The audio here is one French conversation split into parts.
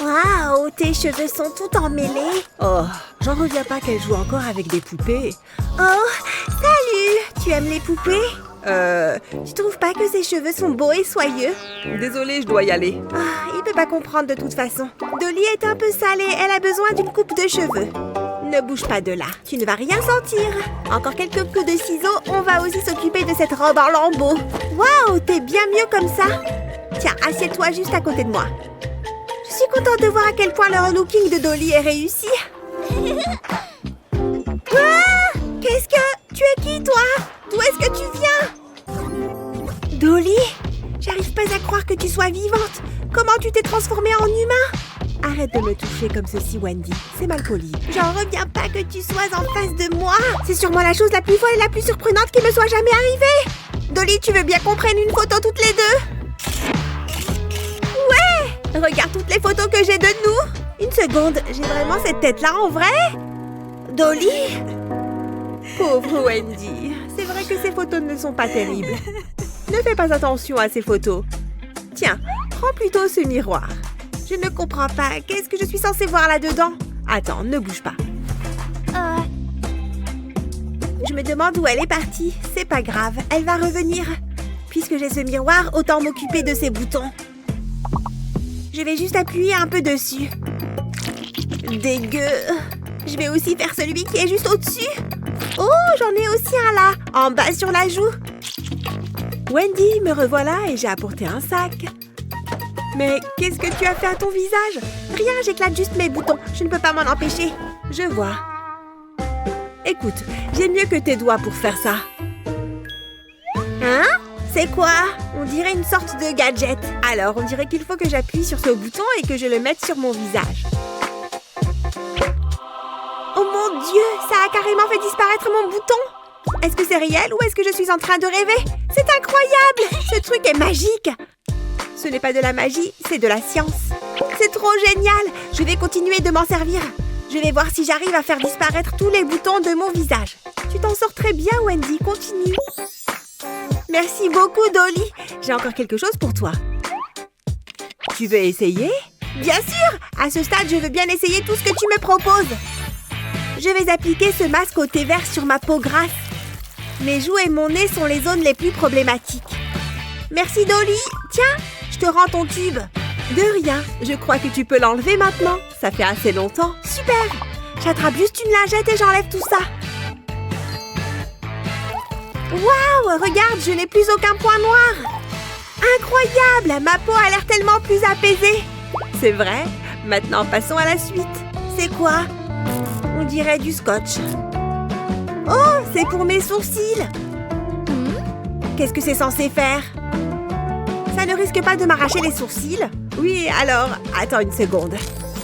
Waouh, tes cheveux sont tout emmêlés. Oh, j'en reviens pas qu'elle joue encore avec des poupées. Oh, salut! Tu aimes les poupées? Tu trouves pas que ses cheveux sont beaux et soyeux? Désolée, je dois y aller. Ah, il peut pas comprendre de toute façon. Dolly est un peu sale et elle a besoin d'une coupe de cheveux. Ne bouge pas de là, tu ne vas rien sentir. Encore quelques coups de ciseaux, on va aussi s'occuper de cette robe en lambeaux. Waouh, t'es bien mieux comme ça. Tiens, assieds-toi juste à côté de moi. Je suis contente de voir à quel point le relooking de Dolly est réussi. Ah, qu'est-ce que... Tu es qui, toi? D'où est-ce que tu viens? Dolly? J'arrive pas à croire que tu sois vivante. Comment tu t'es transformée en humain? Arrête de me toucher comme ceci, Wendy. C'est mal poli. J'en reviens pas que tu sois en face de moi. C'est sûrement la chose la plus folle et la plus surprenante qui me soit jamais arrivée. Dolly, tu veux bien qu'on prenne une photo toutes les deux? Ouais! Regarde toutes les photos que j'ai de nous. Une seconde, j'ai vraiment cette tête-là en vrai? Dolly? Pauvre Wendy. C'est vrai que ces photos ne sont pas terribles. Ne fais pas attention à ces photos. Tiens, prends plutôt ce miroir. Je ne comprends pas. Qu'est-ce que je suis censée voir là-dedans? Attends, ne bouge pas. Je me demande où elle est partie. C'est pas grave, elle va revenir. Puisque j'ai ce miroir, autant m'occuper de ces boutons. Je vais juste appuyer un peu dessus. Dégueu. Je vais aussi faire celui qui est juste au-dessus. Oh, j'en ai aussi un là, en bas sur la joue. Wendy, me revoilà et j'ai apporté un sac. Mais qu'est-ce que tu as fait à ton visage? Rien, j'éclate juste mes boutons. Je ne peux pas m'en empêcher. Je vois. Écoute, j'ai mieux que tes doigts pour faire ça. Hein? C'est quoi? On dirait une sorte de gadget. Alors, on dirait qu'il faut que j'appuie sur ce bouton et que je le mette sur mon visage. Oh mon Dieu, ça a carrément fait disparaître mon bouton. Est-ce que c'est réel ou est-ce que je suis en train de rêver? C'est incroyable! Ce truc est magique! Ce n'est pas de la magie, c'est de la science. C'est trop génial! Je vais continuer de m'en servir. Je vais voir si j'arrive à faire disparaître tous les boutons de mon visage. Tu t'en sors très bien, Wendy. Continue. Merci beaucoup, Dolly. J'ai encore quelque chose pour toi. Tu veux essayer? Bien sûr! À ce stade, je veux bien essayer tout ce que tu me proposes. Je vais appliquer ce masque au thé vert sur ma peau grasse. Mes joues et mon nez sont les zones les plus problématiques. Merci, Dolly. Tiens, je te rends ton tube. De rien. Je crois que tu peux l'enlever maintenant. Ça fait assez longtemps. Super. J'attrape juste une lingette et j'enlève tout ça. Waouh, regarde, je n'ai plus aucun point noir. Incroyable, ma peau a l'air tellement plus apaisée. C'est vrai. Maintenant, passons à la suite. C'est quoi? On dirait du scotch. Oh, c'est pour mes sourcils. Qu'est-ce que c'est censé faire? Ça ne risque pas de m'arracher les sourcils? Oui, alors, attends une seconde.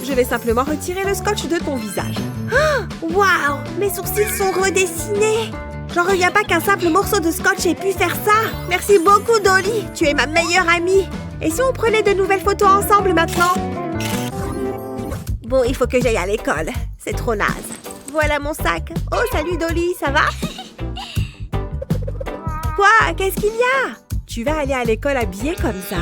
Je vais simplement retirer le scotch de ton visage. Oh, waouh, mes sourcils sont redessinés. J'en reviens pas qu'un simple morceau de scotch ait pu faire ça. Merci beaucoup, Dolly. Tu es ma meilleure amie. Et si on prenait de nouvelles photos ensemble maintenant? Bon, il faut que j'aille à l'école. C'est trop naze. Voilà mon sac. Oh, salut Dolly, ça va? Quoi? Qu'est-ce qu'il y a? Tu vas aller à l'école habillée comme ça?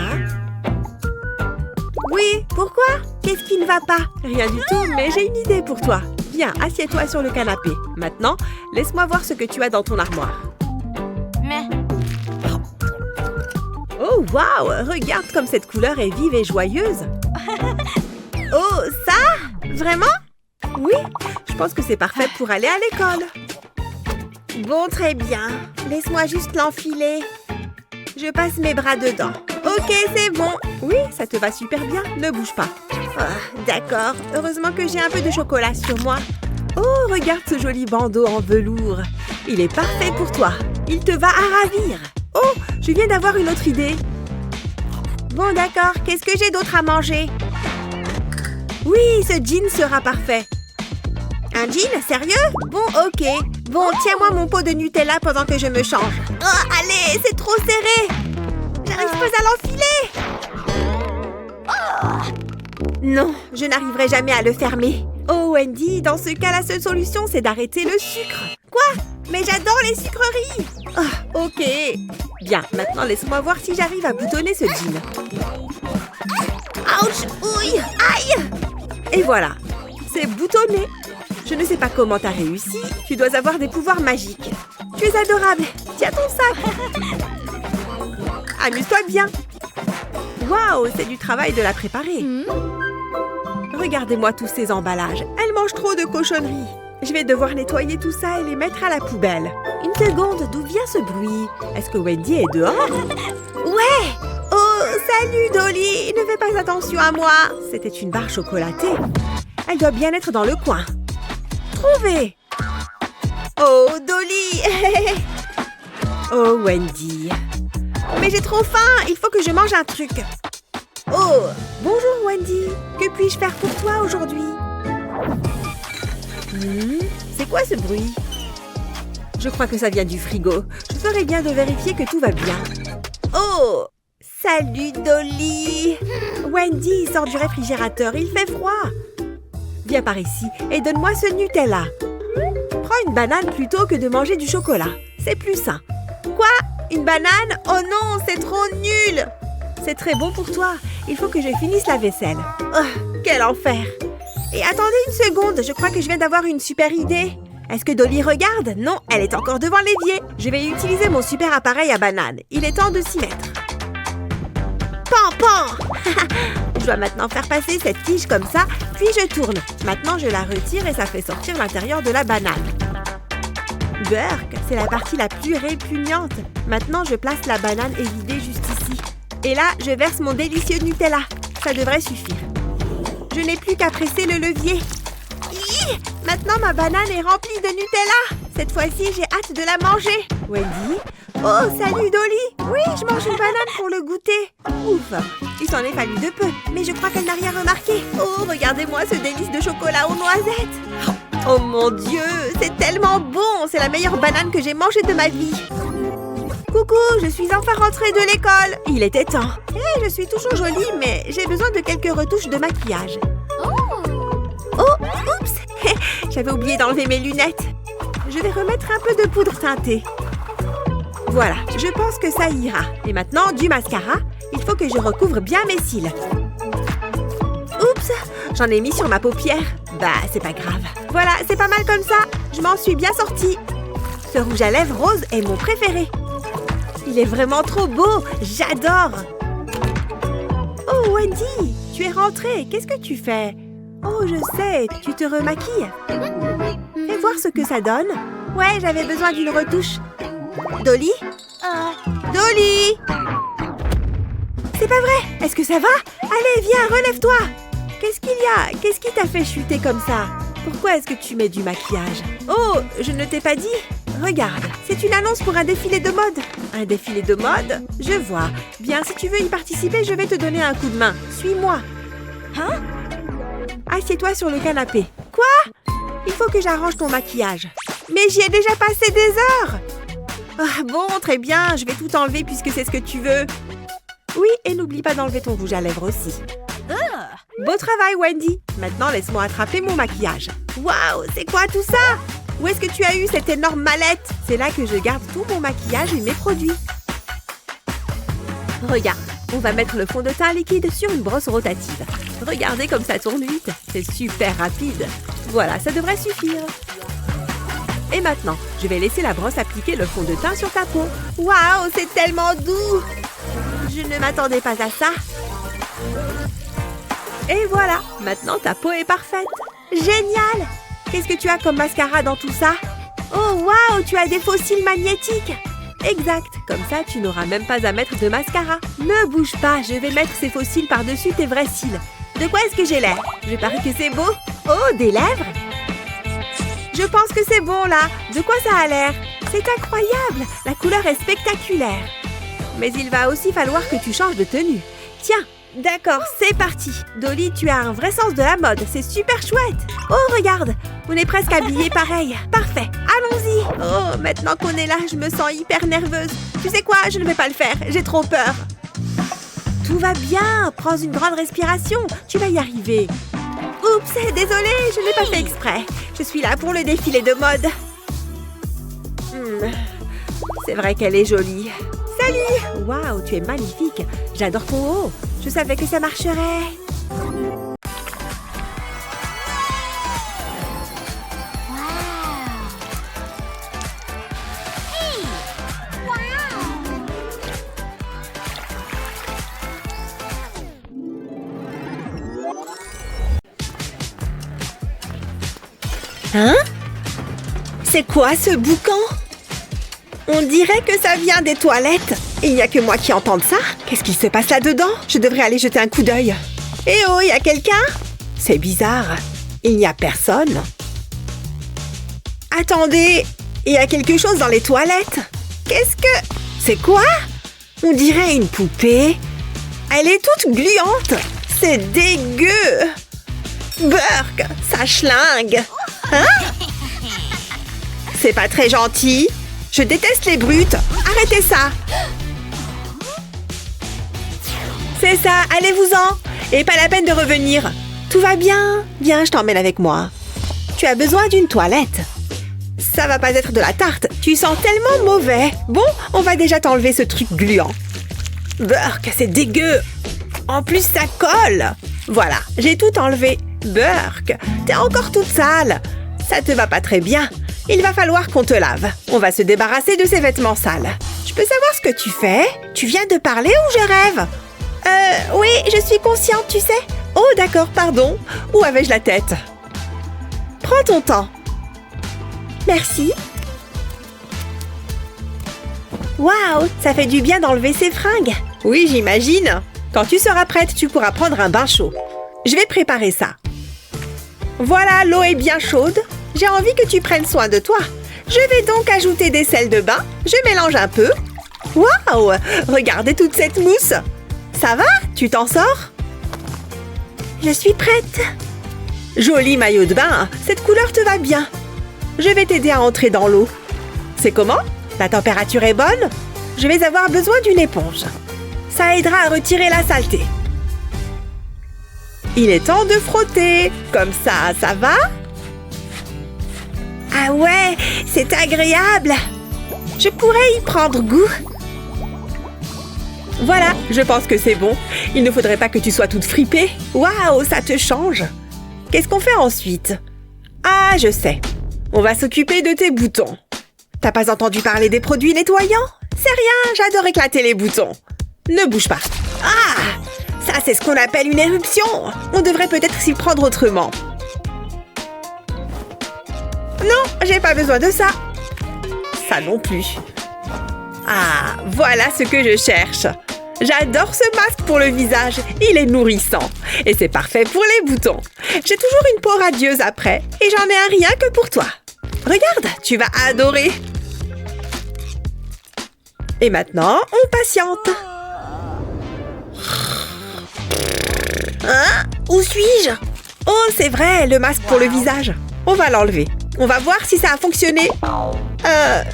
Oui, pourquoi? Qu'est-ce qui ne va pas? Rien du tout, mais j'ai une idée pour toi. Viens, assieds-toi sur le canapé. Maintenant, laisse-moi voir ce que tu as dans ton armoire. Oh, waouh! Regarde comme cette couleur est vive et joyeuse. Oh, ça? Vraiment? Oui, je pense que c'est parfait pour aller à l'école. Bon, très bien. Laisse-moi juste l'enfiler. Je passe mes bras dedans. Ok, c'est bon. Oui, ça te va super bien. Ne bouge pas. Ah, d'accord. Heureusement que j'ai un peu de chocolat sur moi. Oh, regarde ce joli bandeau en velours. Il est parfait pour toi. Il te va à ravir. Oh, je viens d'avoir une autre idée. Bon, d'accord. Qu'est-ce que j'ai d'autre à manger? Oui, ce jean sera parfait. Un jean? Sérieux? Bon, ok. Bon, tiens-moi mon pot de Nutella pendant que je me change. Oh, allez, c'est trop serré. J'arrive pas à l'enfiler. Non, je n'arriverai jamais à le fermer. Oh, Wendy, dans ce cas, la seule solution, c'est d'arrêter le sucre. Quoi? Mais j'adore les sucreries. Ah, ok. Bien, maintenant, laisse-moi voir si j'arrive à boutonner ce jean. Ouch! Ouille! Aïe! Et voilà, c'est boutonné. Je ne sais pas comment t'as réussi. Tu dois avoir des pouvoirs magiques. Tu es adorable. Tiens ton sac. Amuse-toi bien. Waouh, c'est du travail de la préparer. Regardez-moi tous ces emballages. Elle mange trop de cochonneries. Je vais devoir nettoyer tout ça et les mettre à la poubelle. Une seconde, d'où vient ce bruit? Est-ce que Wendy est dehors? Ouais! Oh, salut Dolly! Ne fais pas attention à moi. C'était une barre chocolatée. Elle doit bien être dans le coin. Trouvée! Oh, Dolly! Oh, Wendy. Mais j'ai trop faim. Il faut que je mange un truc. Oh, bonjour Wendy. Que puis-je faire pour toi aujourd'hui? C'est quoi ce bruit? Je crois que ça vient du frigo. Je ferais bien de vérifier que tout va bien. Oh! Salut Dolly! Wendy, sors du réfrigérateur, il fait froid. Viens par ici et donne-moi ce Nutella. Prends une banane plutôt que de manger du chocolat. C'est plus sain. Quoi? Une banane? Oh non, c'est trop nul! C'est très bon pour toi. Il faut que je finisse la vaisselle. Oh, quel enfer! Et attendez une seconde, je crois que je viens d'avoir une super idée. Est-ce que Dolly regarde? Non, elle est encore devant l'évier. Je vais utiliser mon super appareil à banane. Il est temps de s'y mettre. Pan, pan! Je dois maintenant faire passer cette tige comme ça, puis je tourne. Maintenant, je la retire et ça fait sortir l'intérieur de la banane. Burk, c'est la partie la plus répugnante. Maintenant, je place la banane évidée juste ici. Et là, je verse mon délicieux Nutella. Ça devrait suffire. Je n'ai plus qu'à presser le levier. Hi! Maintenant, ma banane est remplie de Nutella. Cette fois-ci, j'ai hâte de la manger. Wendy? Oh, salut Dolly! Oui, je mange une banane pour le goûter. Ouf! Il s'en est fallu de peu, mais je crois qu'elle n'a rien remarqué. Oh, regardez-moi ce délice de chocolat aux noisettes. Oh mon Dieu, c'est tellement bon! C'est la meilleure banane que j'ai mangée de ma vie. Coucou, je suis enfin rentrée de l'école. Il était temps. Je suis toujours jolie, mais j'ai besoin de quelques retouches de maquillage. Oh, oups! J'avais oublié d'enlever mes lunettes. Je vais remettre un peu de poudre teintée. Voilà, je pense que ça ira. Et maintenant, du mascara. Il faut que je recouvre bien mes cils. Oups! J'en ai mis sur ma paupière. Bah, c'est pas grave. Voilà, c'est pas mal comme ça. Je m'en suis bien sortie. Ce rouge à lèvres rose est mon préféré. Il est vraiment trop beau. J'adore. Oh, Wendy, tu es rentrée. Qu'est-ce que tu fais? Oh, je sais, tu te remaquilles. Fais voir ce que ça donne. Ouais, j'avais besoin d'une retouche. Dolly? Dolly? C'est pas vrai. Est-ce que ça va? Allez, viens, relève-toi. Qu'est-ce qu'il y a? Qu'est-ce qui t'a fait chuter comme ça? Pourquoi est-ce que tu mets du maquillage? Oh, je ne t'ai pas dit. Regarde, c'est une annonce pour un défilé de mode. Un défilé de mode? Je vois. Bien, si tu veux y participer, je vais te donner un coup de main. Suis-moi. Hein? Assieds-toi sur le canapé. Quoi? Il faut que j'arrange ton maquillage. Mais j'y ai déjà passé des heures. Ah, bon, très bien. Je vais tout enlever puisque c'est ce que tu veux. Oui, et n'oublie pas d'enlever ton rouge à lèvres aussi. Beau travail, Wendy. Maintenant, laisse-moi attraper mon maquillage. Waouh, c'est quoi tout ça? Où est-ce que tu as eu cette énorme mallette? C'est là que je garde tout mon maquillage et mes produits. Regarde, on va mettre le fond de teint liquide sur une brosse rotative. Regardez comme ça tourne vite. C'est super rapide. Voilà, ça devrait suffire. Et maintenant, je vais laisser la brosse appliquer le fond de teint sur ta peau. Waouh, c'est tellement doux! Je ne m'attendais pas à ça. Et voilà, maintenant ta peau est parfaite. Génial! Qu'est-ce que tu as comme mascara dans tout ça? Oh, waouh, tu as des faux cils magnétiques! Exact, comme ça tu n'auras même pas à mettre de mascara. Ne bouge pas, je vais mettre ces faux cils par-dessus tes vrais cils. De quoi est-ce que j'ai l'air? Je parie que c'est beau. Oh, des lèvres? Je pense que c'est bon là. De quoi ça a l'air? C'est incroyable, la couleur est spectaculaire. Mais il va aussi falloir que tu changes de tenue. Tiens, d'accord, c'est parti. Dolly, tu as un vrai sens de la mode, c'est super chouette. Oh, regarde, on est presque habillés pareil. Parfait, allons-y. Oh, maintenant qu'on est là, je me sens hyper nerveuse. Tu sais quoi, je ne vais pas le faire, j'ai trop peur. Tout va bien, prends une grande respiration, tu vas y arriver. Oups, désolée, je n'ai pas fait exprès. Je suis là pour le défilé de mode. C'est vrai qu'elle est jolie. Salut! Waouh, tu es magnifique. J'adore ton haut. Je savais que ça marcherait. Hein? C'est quoi ce boucan? On dirait que ça vient des toilettes. Il n'y a que moi qui entende ça. Qu'est-ce qu'il se passe là-dedans? Je devrais aller jeter un coup d'œil. Eh oh, il y a quelqu'un? C'est bizarre. Il n'y a personne. Attendez, il y a quelque chose dans les toilettes. Qu'est-ce que... C'est quoi? On dirait une poupée. Elle est toute gluante. C'est dégueu. Burk, ça schlingue. Hein? C'est pas très gentil. Je déteste les brutes. Arrêtez ça. C'est ça, allez-vous-en. Et pas la peine de revenir. Tout va bien. Viens, je t'emmène avec moi. Tu as besoin d'une toilette. Ça va pas être de la tarte. Tu sens tellement mauvais. Bon, on va déjà t'enlever ce truc gluant. Burk, c'est dégueu. En plus, ça colle. Voilà, j'ai tout enlevé. Burk, t'es encore toute sale. Ça te va pas très bien. Il va falloir qu'on te lave. On va se débarrasser de ces vêtements sales. Je peux savoir ce que tu fais? Tu viens de parler ou je rêve? Oui, je suis consciente, tu sais. Oh, d'accord, pardon. Où avais-je la tête? Prends ton temps. Merci. Waouh, ça fait du bien d'enlever ces fringues. Oui, j'imagine. Quand tu seras prête, tu pourras prendre un bain chaud. Je vais préparer ça. Voilà, l'eau est bien chaude. J'ai envie que tu prennes soin de toi. Je vais donc ajouter des sels de bain. Je mélange un peu. Waouh! Regardez toute cette mousse. Ça va? Tu t'en sors? Je suis prête. Joli maillot de bain. Cette couleur te va bien. Je vais t'aider à entrer dans l'eau. C'est comment? La température est bonne? Je vais avoir besoin d'une éponge. Ça aidera à retirer la saleté. Il est temps de frotter. Comme ça, ça va? Ah ouais, c'est agréable. Je pourrais y prendre goût. Voilà, je pense que c'est bon. Il ne faudrait pas que tu sois toute fripée. Waouh, ça te change. Qu'est-ce qu'on fait ensuite? Ah, je sais. On va s'occuper de tes boutons. T'as pas entendu parler des produits nettoyants? C'est rien, j'adore éclater les boutons. Ne bouge pas. Ah! Ça, c'est ce qu'on appelle une éruption. On devrait peut-être s'y prendre autrement. Non, j'ai pas besoin de ça. Ça non plus. Ah, voilà ce que je cherche. J'adore ce masque pour le visage. Il est nourrissant. Et c'est parfait pour les boutons. J'ai toujours une peau radieuse après. Et j'en ai un rien que pour toi. Regarde, tu vas adorer. Et maintenant, on patiente. Hein? Où suis-je? Oh, c'est vrai, le masque pour le visage. On va l'enlever. On va voir si ça a fonctionné.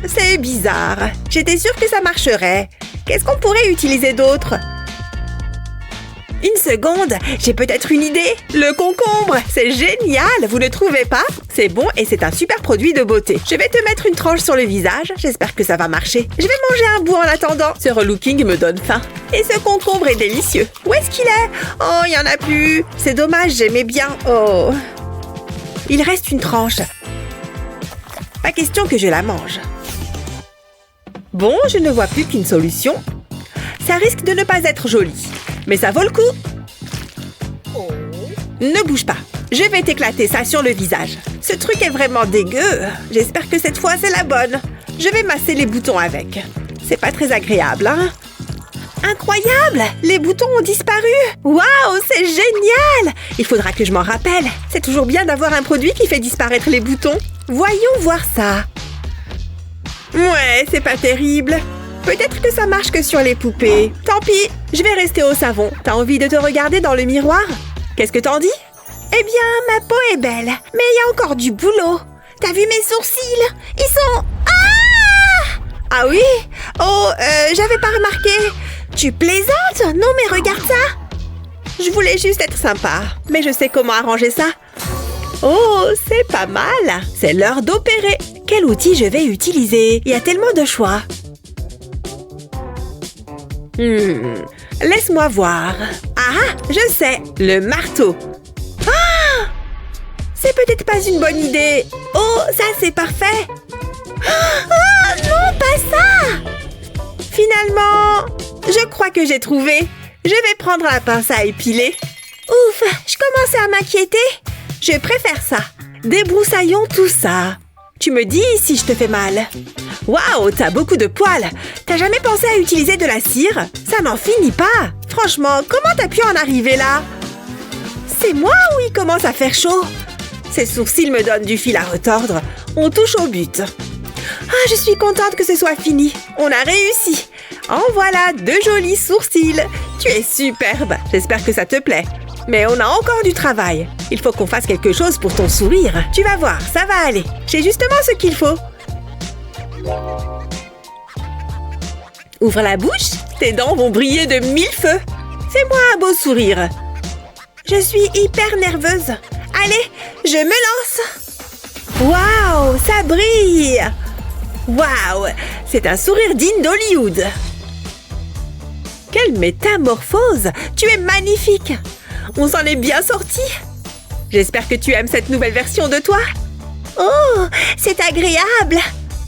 C'est bizarre. J'étais sûre que ça marcherait. Qu'est-ce qu'on pourrait utiliser d'autre? Une seconde, j'ai peut-être une idée. Le concombre, c'est génial, vous ne trouvez pas? C'est bon et c'est un super produit de beauté. Je vais te mettre une tranche sur le visage. J'espère que ça va marcher. Je vais manger un bout en attendant. Ce relooking me donne faim. Et ce concombre est délicieux. Où est-ce qu'il est? Oh, il n'y en a plus. C'est dommage, j'aimais bien. Oh. Il reste une tranche. Pas question que je la mange. Bon, je ne vois plus qu'une solution. Ça risque de ne pas être joli. Mais ça vaut le coup. Ne bouge pas. Je vais t'éclater ça sur le visage. Ce truc est vraiment dégueu. J'espère que cette fois, c'est la bonne. Je vais masser les boutons avec. C'est pas très agréable, hein? Incroyable! Les boutons ont disparu! Waouh, c'est génial! Il faudra que je m'en rappelle. C'est toujours bien d'avoir un produit qui fait disparaître les boutons. Voyons voir ça. Ouais, c'est pas terrible. Peut-être que ça marche que sur les poupées. Tant pis, je vais rester au savon. T'as envie de te regarder dans le miroir? Qu'est-ce que t'en dis? Eh bien, ma peau est belle, mais il y a encore du boulot. T'as vu mes sourcils? Ils sont... Ah oui? Oh, j'avais pas remarqué. Tu plaisantes? Non, mais regarde ça. Je voulais juste être sympa, mais je sais comment arranger ça. Oh, c'est pas mal. C'est l'heure d'opérer. Quel outil je vais utiliser? Il y a tellement de choix. Laisse-moi voir. Ah, je sais, le marteau. Ah! C'est peut-être pas une bonne idée. Oh, ça c'est parfait. Ah, non, pas ça! Finalement, je crois que j'ai trouvé. Je vais prendre la pince à épiler. Ouf, je commençais à m'inquiéter. Je préfère ça. Débroussaillons tout ça. Tu me dis si je te fais mal. Waouh, t'as beaucoup de poils. T'as jamais pensé à utiliser de la cire? Ça n'en finit pas. Franchement, comment t'as pu en arriver là? C'est moi ou il commence à faire chaud? Ces sourcils me donnent du fil à retordre. On touche au but. Ah, je suis contente que ce soit fini. On a réussi. En voilà, 2 jolis sourcils. Tu es superbe. J'espère que ça te plaît. Mais on a encore du travail. Il faut qu'on fasse quelque chose pour ton sourire. Tu vas voir, ça va aller. J'ai justement ce qu'il faut. Ouvre la bouche. Tes dents vont briller de 1000 feux. Fais-moi un beau sourire. Je suis hyper nerveuse. Allez, je me lance. Waouh, ça brille. Waouh, c'est un sourire digne d'Hollywood. Quelle métamorphose. Tu es magnifique. On s'en est bien sorti. J'espère que tu aimes cette nouvelle version de toi. Oh, c'est agréable.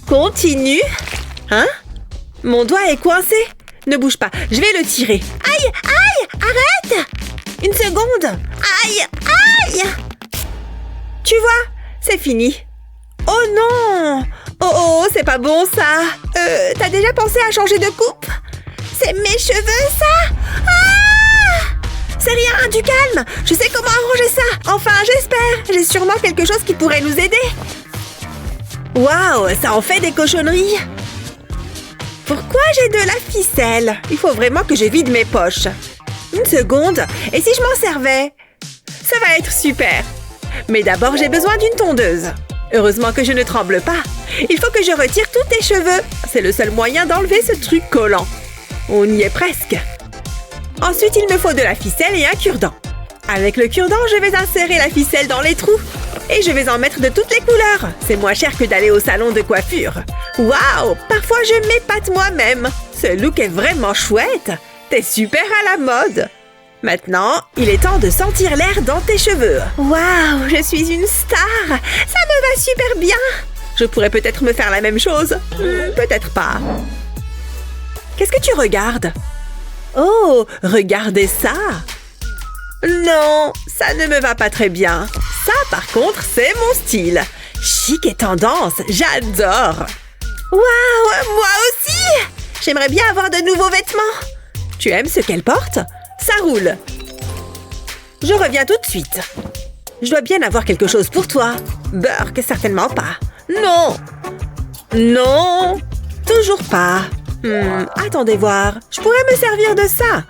Continue. Hein? Mon doigt est coincé. Ne bouge pas, je vais le tirer. Aïe, aïe, arrête. Une seconde. Aïe, aïe. Tu vois, c'est fini. Oh non. Oh, c'est pas bon ça. T'as déjà pensé à changer de coupe? C'est mes cheveux ça. Ah! C'est rien, du calme. Je sais comment arranger ça. Enfin, j'espère. J'ai sûrement quelque chose qui pourrait nous aider. Waouh, ça en fait des cochonneries. Pourquoi j'ai de la ficelle? Il faut vraiment que je vide mes poches. Une seconde. Et si je m'en servais? Ça va être super. Mais d'abord, j'ai besoin d'une tondeuse. Heureusement que je ne tremble pas. Il faut que je retire tous tes cheveux. C'est le seul moyen d'enlever ce truc collant. On y est presque. Ensuite, il me faut de la ficelle et un cure-dent. Avec le cure-dent, je vais insérer la ficelle dans les trous. Et je vais en mettre de toutes les couleurs. C'est moins cher que d'aller au salon de coiffure. Waouh! Parfois, je m'épate moi-même. Ce look est vraiment chouette. T'es super à la mode. Maintenant, il est temps de sentir l'air dans tes cheveux. Waouh! Je suis une star. Ça me va super bien. Je pourrais peut-être me faire la même chose. Peut-être pas. Qu'est-ce que tu regardes? Oh, regardez ça! Non, ça ne me va pas très bien. Ça, par contre, c'est mon style. Chic et tendance, j'adore! Waouh, moi aussi! J'aimerais bien avoir de nouveaux vêtements. Tu aimes ce qu'elle porte? Ça roule. Je reviens tout de suite. Je dois bien avoir quelque chose pour toi. Burke, certainement pas. Non! Non! Toujours pas. Attendez voir. Je pourrais me servir de ça.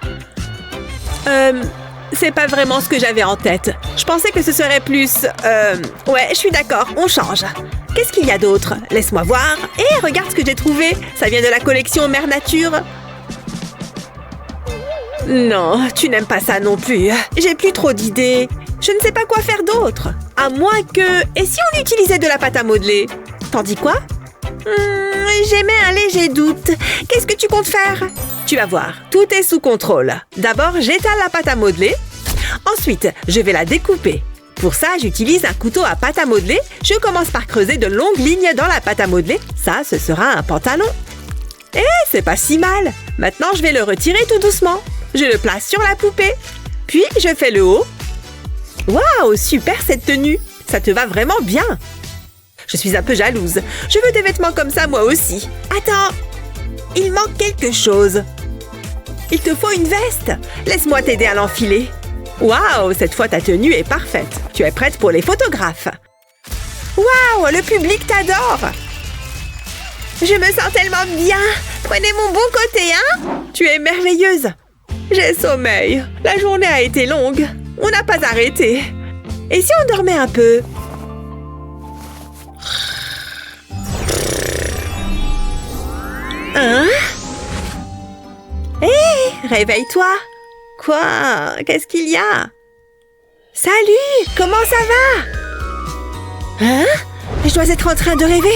C'est pas vraiment ce que j'avais en tête. Je pensais que ce serait plus... Ouais, je suis d'accord, on change. Qu'est-ce qu'il y a d'autre? Laisse-moi voir. Et regarde ce que j'ai trouvé. Ça vient de la collection Mère Nature. Non, tu n'aimes pas ça non plus. J'ai plus trop d'idées. Je ne sais pas quoi faire d'autre. À moins que... Et si on utilisait de la pâte à modeler? T'en dis quoi? J'émets un léger doute. Qu'est-ce que tu comptes faire? Tu vas voir, tout est sous contrôle. D'abord, j'étale la pâte à modeler. Ensuite, je vais la découper. Pour ça, j'utilise un couteau à pâte à modeler. Je commence par creuser de longues lignes dans la pâte à modeler. Ça, ce sera un pantalon. C'est pas si mal. Maintenant, je vais le retirer tout doucement. Je le place sur la poupée. Puis, je fais le haut. Waouh, super cette tenue. Ça te va vraiment bien. Je suis un peu jalouse. Je veux des vêtements comme ça, moi aussi. Attends, il manque quelque chose. Il te faut une veste. Laisse-moi t'aider à l'enfiler. Waouh, cette fois ta tenue est parfaite. Tu es prête pour les photographes. Waouh, le public t'adore. Je me sens tellement bien. Prenez mon bon côté, hein? Tu es merveilleuse. J'ai sommeil. La journée a été longue. On n'a pas arrêté. Et si on dormait un peu? Hein? Hé, réveille-toi. Quoi? Qu'est-ce qu'il y a? Salut, comment ça va? Hein? Je dois être en train de rêver?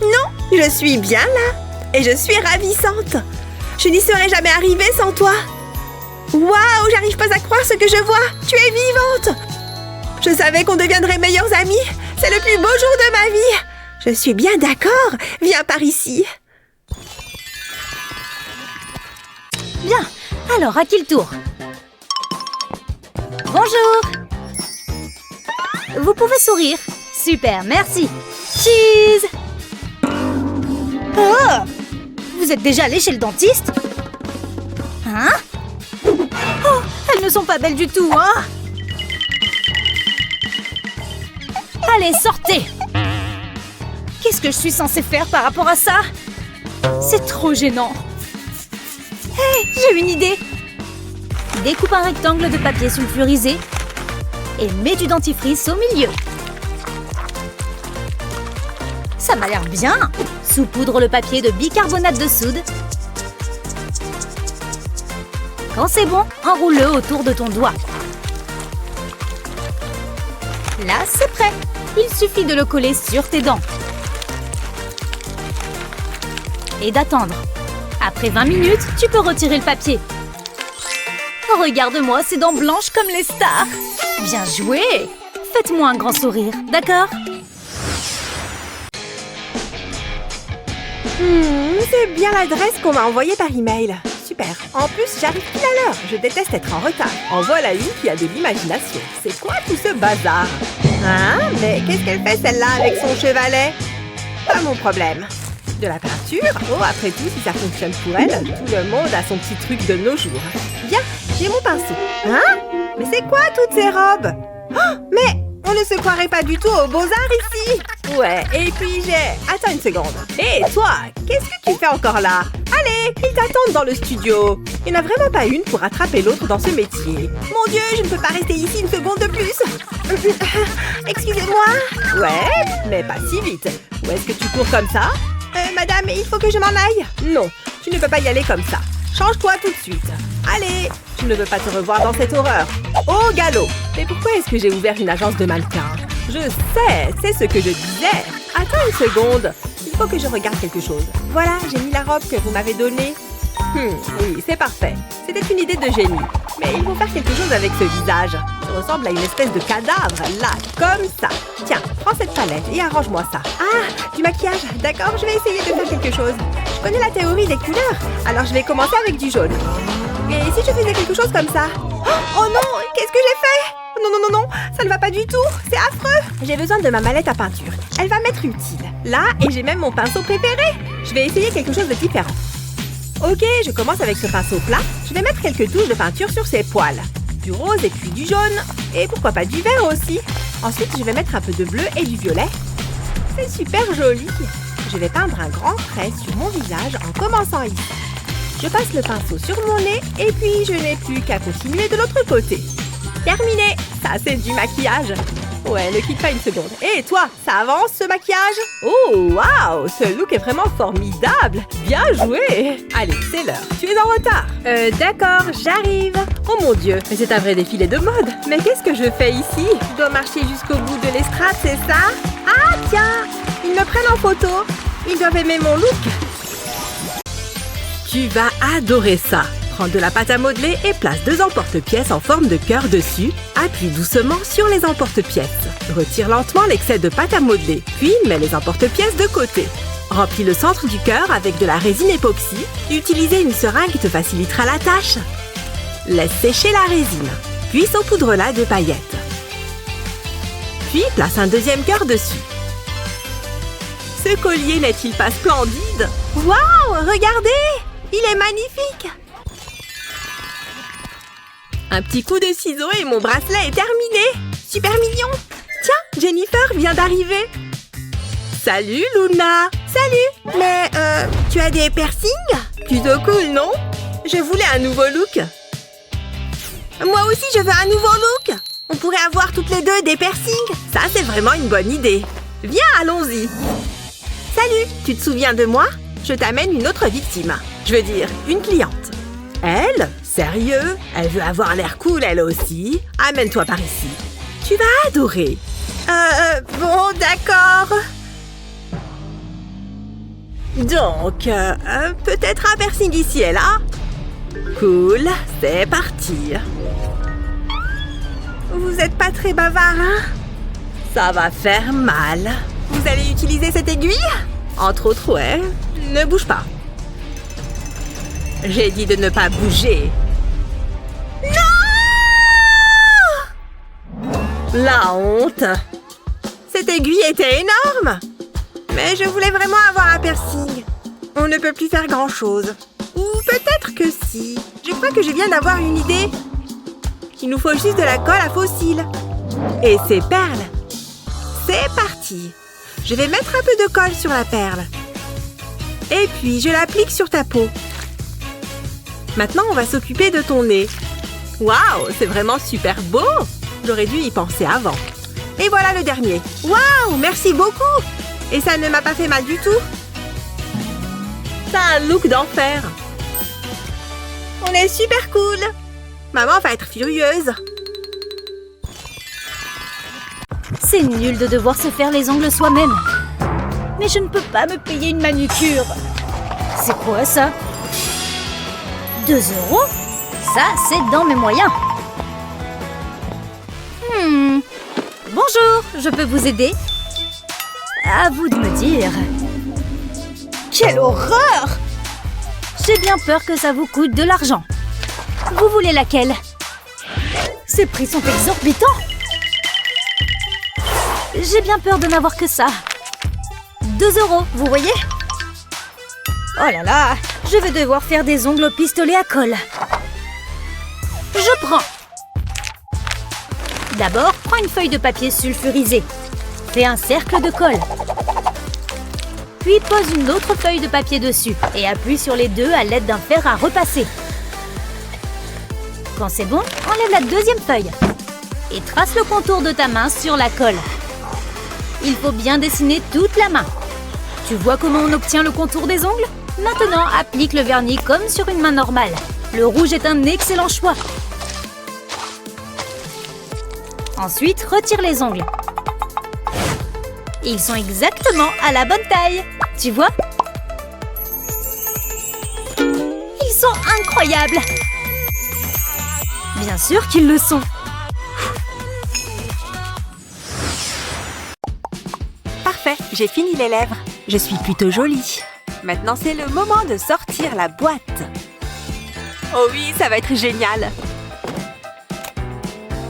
Non, je suis bien là. Et je suis ravissante. Je n'y serais jamais arrivée sans toi. Waouh, j'arrive pas à croire ce que je vois. Tu es vivante. Je savais qu'on deviendrait meilleurs amis. C'est le plus beau jour de ma vie. Je suis bien d'accord. Viens par ici. Bien, alors à qui le tour? Bonjour! Vous pouvez sourire, Super, merci. Cheese. Oh! Vous êtes déjà allé chez le dentiste? Hein? Oh, elles ne sont pas belles du tout, hein? Allez, sortez! Qu'est-ce que je suis censée faire par rapport à ça? C'est trop gênant. Hé, j'ai une idée! Découpe un rectangle de papier sulfurisé et mets du dentifrice au milieu. Ça m'a l'air bien! Saupoudre le papier de bicarbonate de soude. Quand c'est bon, enroule-le autour de ton doigt. Là, c'est prêt. Il suffit de le coller sur tes dents. Et d'attendre. Après 20 minutes, tu peux retirer le papier. Regarde-moi ces dents blanches comme les stars. Bien joué! Faites-moi un grand sourire, d'accord? C'est bien l'adresse qu'on m'a envoyée par email. Super. En plus, j'arrive pile à l'heure. Je déteste être en retard. En voilà une qui a de l'imagination. C'est quoi tout ce bazar? Hein? Mais qu'est-ce qu'elle fait celle-là avec son chevalet? Pas mon problème. De la peinture? Oh, après tout, si ça fonctionne pour elle, tout le monde a son petit truc de nos jours. Bien, j'ai mon pinceau. Hein? Mais c'est quoi toutes ces robes? Oh, mais on ne se croirait pas du tout aux Beaux-Arts ici. Ouais, et puis j'ai... Attends une seconde. Hé, toi, qu'est-ce que tu fais encore là? Allez, ils t'attendent dans le studio. Il n'y en a vraiment pas une pour attraper l'autre dans ce métier. Mon Dieu, je ne peux pas rester ici une seconde de plus. Excusez-moi. Ouais, mais pas si vite. Où est-ce que tu cours comme ça? Madame, il faut que je m'en aille. Non, tu ne peux pas y aller comme ça. Change-toi tout de suite. Allez, je ne veux pas te revoir dans cette horreur. Au galop. Mais pourquoi est-ce que j'ai ouvert une agence de mannequins? Je sais, c'est ce que je disais. Attends une seconde. Il faut que je regarde quelque chose. Voilà, j'ai mis la robe que vous m'avez donnée. Oui, c'est parfait. C'était une idée de génie. Mais il faut faire quelque chose avec ce visage. Ça ressemble à une espèce de cadavre, là, comme ça. Tiens, prends cette palette et arrange-moi ça. Ah, du maquillage. D'accord, je vais essayer de faire quelque chose. Je connais la théorie des couleurs, alors je vais commencer avec du jaune. Et si je faisais quelque chose comme ça? Oh non, qu'est-ce que j'ai fait? Non, non, non, non, ça ne va pas du tout. C'est affreux. J'ai besoin de ma mallette à peinture. Elle va m'être utile. Là, et j'ai même mon pinceau préféré. Je vais essayer quelque chose de différent. Ok, je commence avec ce pinceau plat. Je vais mettre quelques touches de peinture sur ses poils. Du rose et puis du jaune. Et pourquoi pas du vert aussi. Ensuite, je vais mettre un peu de bleu et du violet. C'est super joli. Je vais peindre un grand trait sur mon visage en commençant ici. Je passe le pinceau sur mon nez et puis je n'ai plus qu'à continuer de l'autre côté. Terminé. Ça, c'est du maquillage. Ouais, ne quitte pas une seconde. Et toi, ça avance ce maquillage? Oh, waouh, ce look est vraiment formidable. Bien joué. Allez, c'est l'heure. Tu es en retard. D'accord, j'arrive. Oh mon Dieu, mais c'est un vrai défilé de mode. Mais qu'est-ce que je fais ici? Je dois marcher jusqu'au bout de l'estrade, c'est ça? Ah, tiens, ils me prennent en photo. Ils doivent aimer mon look. Tu vas adorer ça. Prends de la pâte à modeler et place 2 emporte-pièces en forme de cœur dessus. Appuie doucement sur les emporte-pièces. Retire lentement l'excès de pâte à modeler, puis mets les emporte-pièces de côté. Remplis le centre du cœur avec de la résine époxy. Utiliser une seringue te facilitera la tâche. Laisse sécher la résine, puis saupoudre-la de paillettes. Puis place un deuxième cœur dessus. Ce collier n'est-il pas splendide? Waouh, regardez! Il est magnifique! Un petit coup de ciseau et mon bracelet est terminé! Super mignon! Tiens, Jennifer vient d'arriver! Salut, Luna! Salut! Mais, tu as des piercings? Plutôt cool, non? Je voulais un nouveau look! Moi aussi, je veux un nouveau look! On pourrait avoir toutes les deux des piercings! Ça, c'est vraiment une bonne idée! Viens, allons-y! Salut! Tu te souviens de moi? Je t'amène une autre victime. Je veux dire, une cliente. Elle? Sérieux? Elle veut avoir l'air cool, elle aussi. Amène-toi par ici. Tu vas adorer. Bon, d'accord. Donc, peut-être un piercing ici et là? Cool, c'est parti. Vous êtes pas très bavard, hein? Ça va faire mal. Vous allez utiliser cette aiguille? Entre autres, ouais. Ne bouge pas. J'ai dit de ne pas bouger. Non! La honte. Cette aiguille était énorme! Mais je voulais vraiment avoir un piercing. On ne peut plus faire grand-chose. Ou peut-être que si. Je crois que je viens d'avoir une idée. Il nous faut juste de la colle à fossiles. Et ces perles. C'est parti. Je vais mettre un peu de colle sur la perle. Et puis, je l'applique sur ta peau. Maintenant, on va s'occuper de ton nez. Waouh, c'est vraiment super beau! J'aurais dû y penser avant. Et voilà le dernier. Waouh, merci beaucoup! Et ça ne m'a pas fait mal du tout. T'as un look d'enfer. On est super cool. Maman va être furieuse. C'est nul de devoir se faire les ongles soi-même. Mais je ne peux pas me payer une manucure. C'est quoi ça? 2 €? Ça, c'est dans mes moyens. Bonjour, je peux vous aider? À vous de me dire. Quelle horreur! J'ai bien peur que ça vous coûte de l'argent. Vous voulez laquelle? Ces prix sont exorbitants. J'ai bien peur de n'avoir que ça. 2 €, vous voyez? Oh là là, je vais devoir faire des ongles au pistolet à colle. Je prends. D'abord, prends une feuille de papier sulfurisé. Fais un cercle de colle. Puis pose une autre feuille de papier dessus et appuie sur les deux à l'aide d'un fer à repasser. Quand c'est bon, enlève la deuxième feuille et trace le contour de ta main sur la colle. Il faut bien dessiner toute la main. Tu vois comment on obtient le contour des ongles? Maintenant, applique le vernis comme sur une main normale. Le rouge est un excellent choix. Ensuite, retire les ongles. Ils sont exactement à la bonne taille. Tu vois? Ils sont incroyables! Bien sûr qu'ils le sont. Parfait, j'ai fini les lèvres. Je suis plutôt jolie. Maintenant, c'est le moment de sortir la boîte. Oh oui, ça va être génial.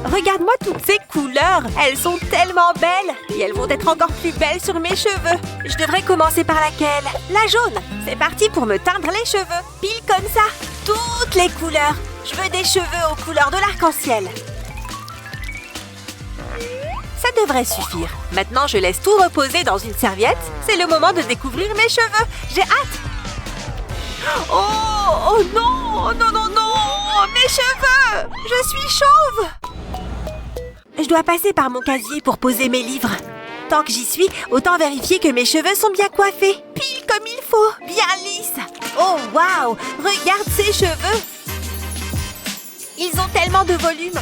Regarde-moi toutes ces couleurs. Elles sont tellement belles. Et elles vont être encore plus belles sur mes cheveux. Je devrais commencer par laquelle? La jaune. C'est parti pour me teindre les cheveux. Pile comme ça. Toutes les couleurs. Je veux des cheveux aux couleurs de l'arc-en-ciel. Ça devrait suffire. Maintenant, je laisse tout reposer dans une serviette. C'est le moment de découvrir mes cheveux. J'ai hâte. Oh non, non, non, non. Mes cheveux. Je suis chauve. Je dois passer par mon casier pour poser mes livres. Tant que j'y suis, autant vérifier que mes cheveux sont bien coiffés. Pile comme il faut, bien lisses. Oh, waouh! Regarde ces cheveux. Ils ont tellement de volume.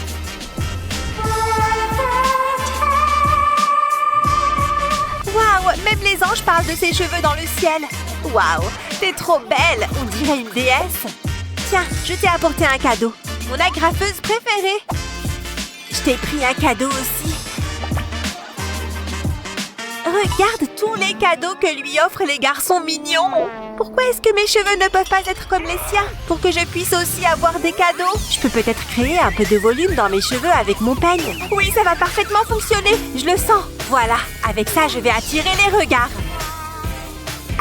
Waouh! Même les anges parlent de ses cheveux dans le ciel. Waouh! T'es trop belle. On dirait une déesse. Tiens, je t'ai apporté un cadeau. Mon agrafeuse préférée. Je t'ai pris un cadeau aussi. Regarde tous les cadeaux que lui offrent les garçons mignons. Pourquoi est-ce que mes cheveux ne peuvent pas être comme les siens? Pour que je puisse aussi avoir des cadeaux. Je peux peut-être créer un peu de volume dans mes cheveux avec mon peigne. Oui, ça va parfaitement fonctionner. Je le sens. Voilà, avec ça, je vais attirer les regards.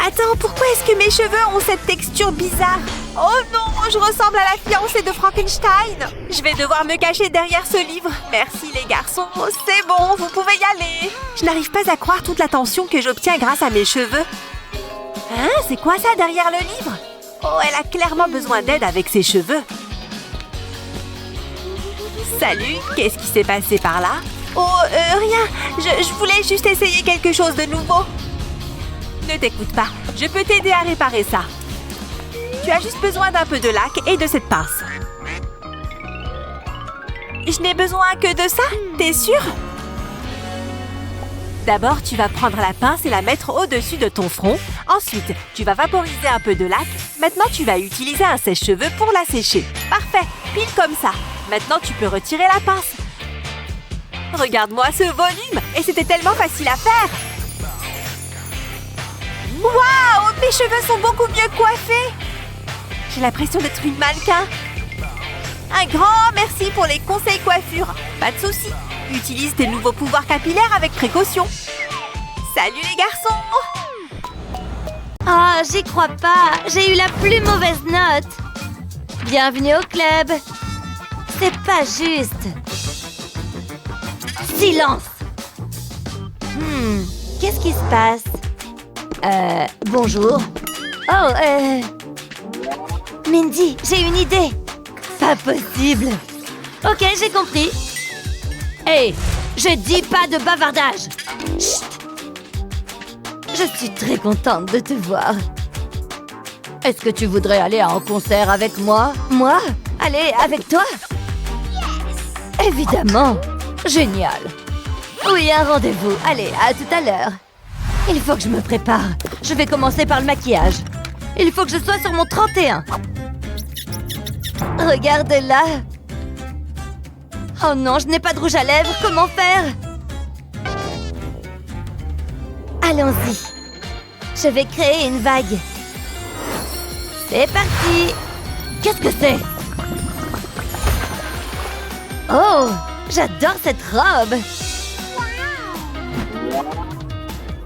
Attends, pourquoi est-ce que mes cheveux ont cette texture bizarre? Oh non, je ressemble à la fiancée de Frankenstein. Je vais devoir me cacher derrière ce livre. Merci les garçons, c'est bon, vous pouvez y aller. Je n'arrive pas à croire toute l'attention que j'obtiens grâce à mes cheveux. Hein, c'est quoi ça derrière le livre? Oh, elle a clairement besoin d'aide avec ses cheveux. Salut, qu'est-ce qui s'est passé par là? Oh, rien, je voulais juste essayer quelque chose de nouveau. Ne t'écoute pas, je peux t'aider à réparer ça. Tu as juste besoin d'un peu de lac et de cette pince. Je n'ai besoin que de ça, t'es sûre? D'abord, tu vas prendre la pince et la mettre au-dessus de ton front. Ensuite, tu vas vaporiser un peu de lac. Maintenant, tu vas utiliser un sèche-cheveux pour la sécher. Parfait, pile comme ça. Maintenant, tu peux retirer la pince. Regarde-moi ce volume! Et c'était tellement facile à faire! Waouh! Mes cheveux sont beaucoup mieux coiffés! J'ai l'impression d'être une mannequin. Un grand merci pour les conseils coiffure. Pas de souci. Utilise tes nouveaux pouvoirs capillaires avec précaution. Salut les garçons! Ah, j'y crois pas. J'ai eu la plus mauvaise note. Bienvenue au club. C'est pas juste. Silence. Qu'est-ce qui se passe? Bonjour. Oh, Mindy, j'ai une idée. Pas possible. Ok, j'ai compris. Hey, je dis pas de bavardage. Chut. Je suis très contente de te voir. Est-ce que tu voudrais aller à un concert avec moi? Moi? Aller avec toi? Yes! Évidemment. Génial. Oui, un rendez-vous. Allez, à tout à l'heure. Il faut que je me prépare. Je vais commencer par le maquillage. Il faut que je sois sur mon 31. Regarde là. Oh non, je n'ai pas de rouge à lèvres. Comment faire? Allons-y. Je vais créer une vague. C'est parti. Qu'est-ce que c'est? Oh, j'adore cette robe.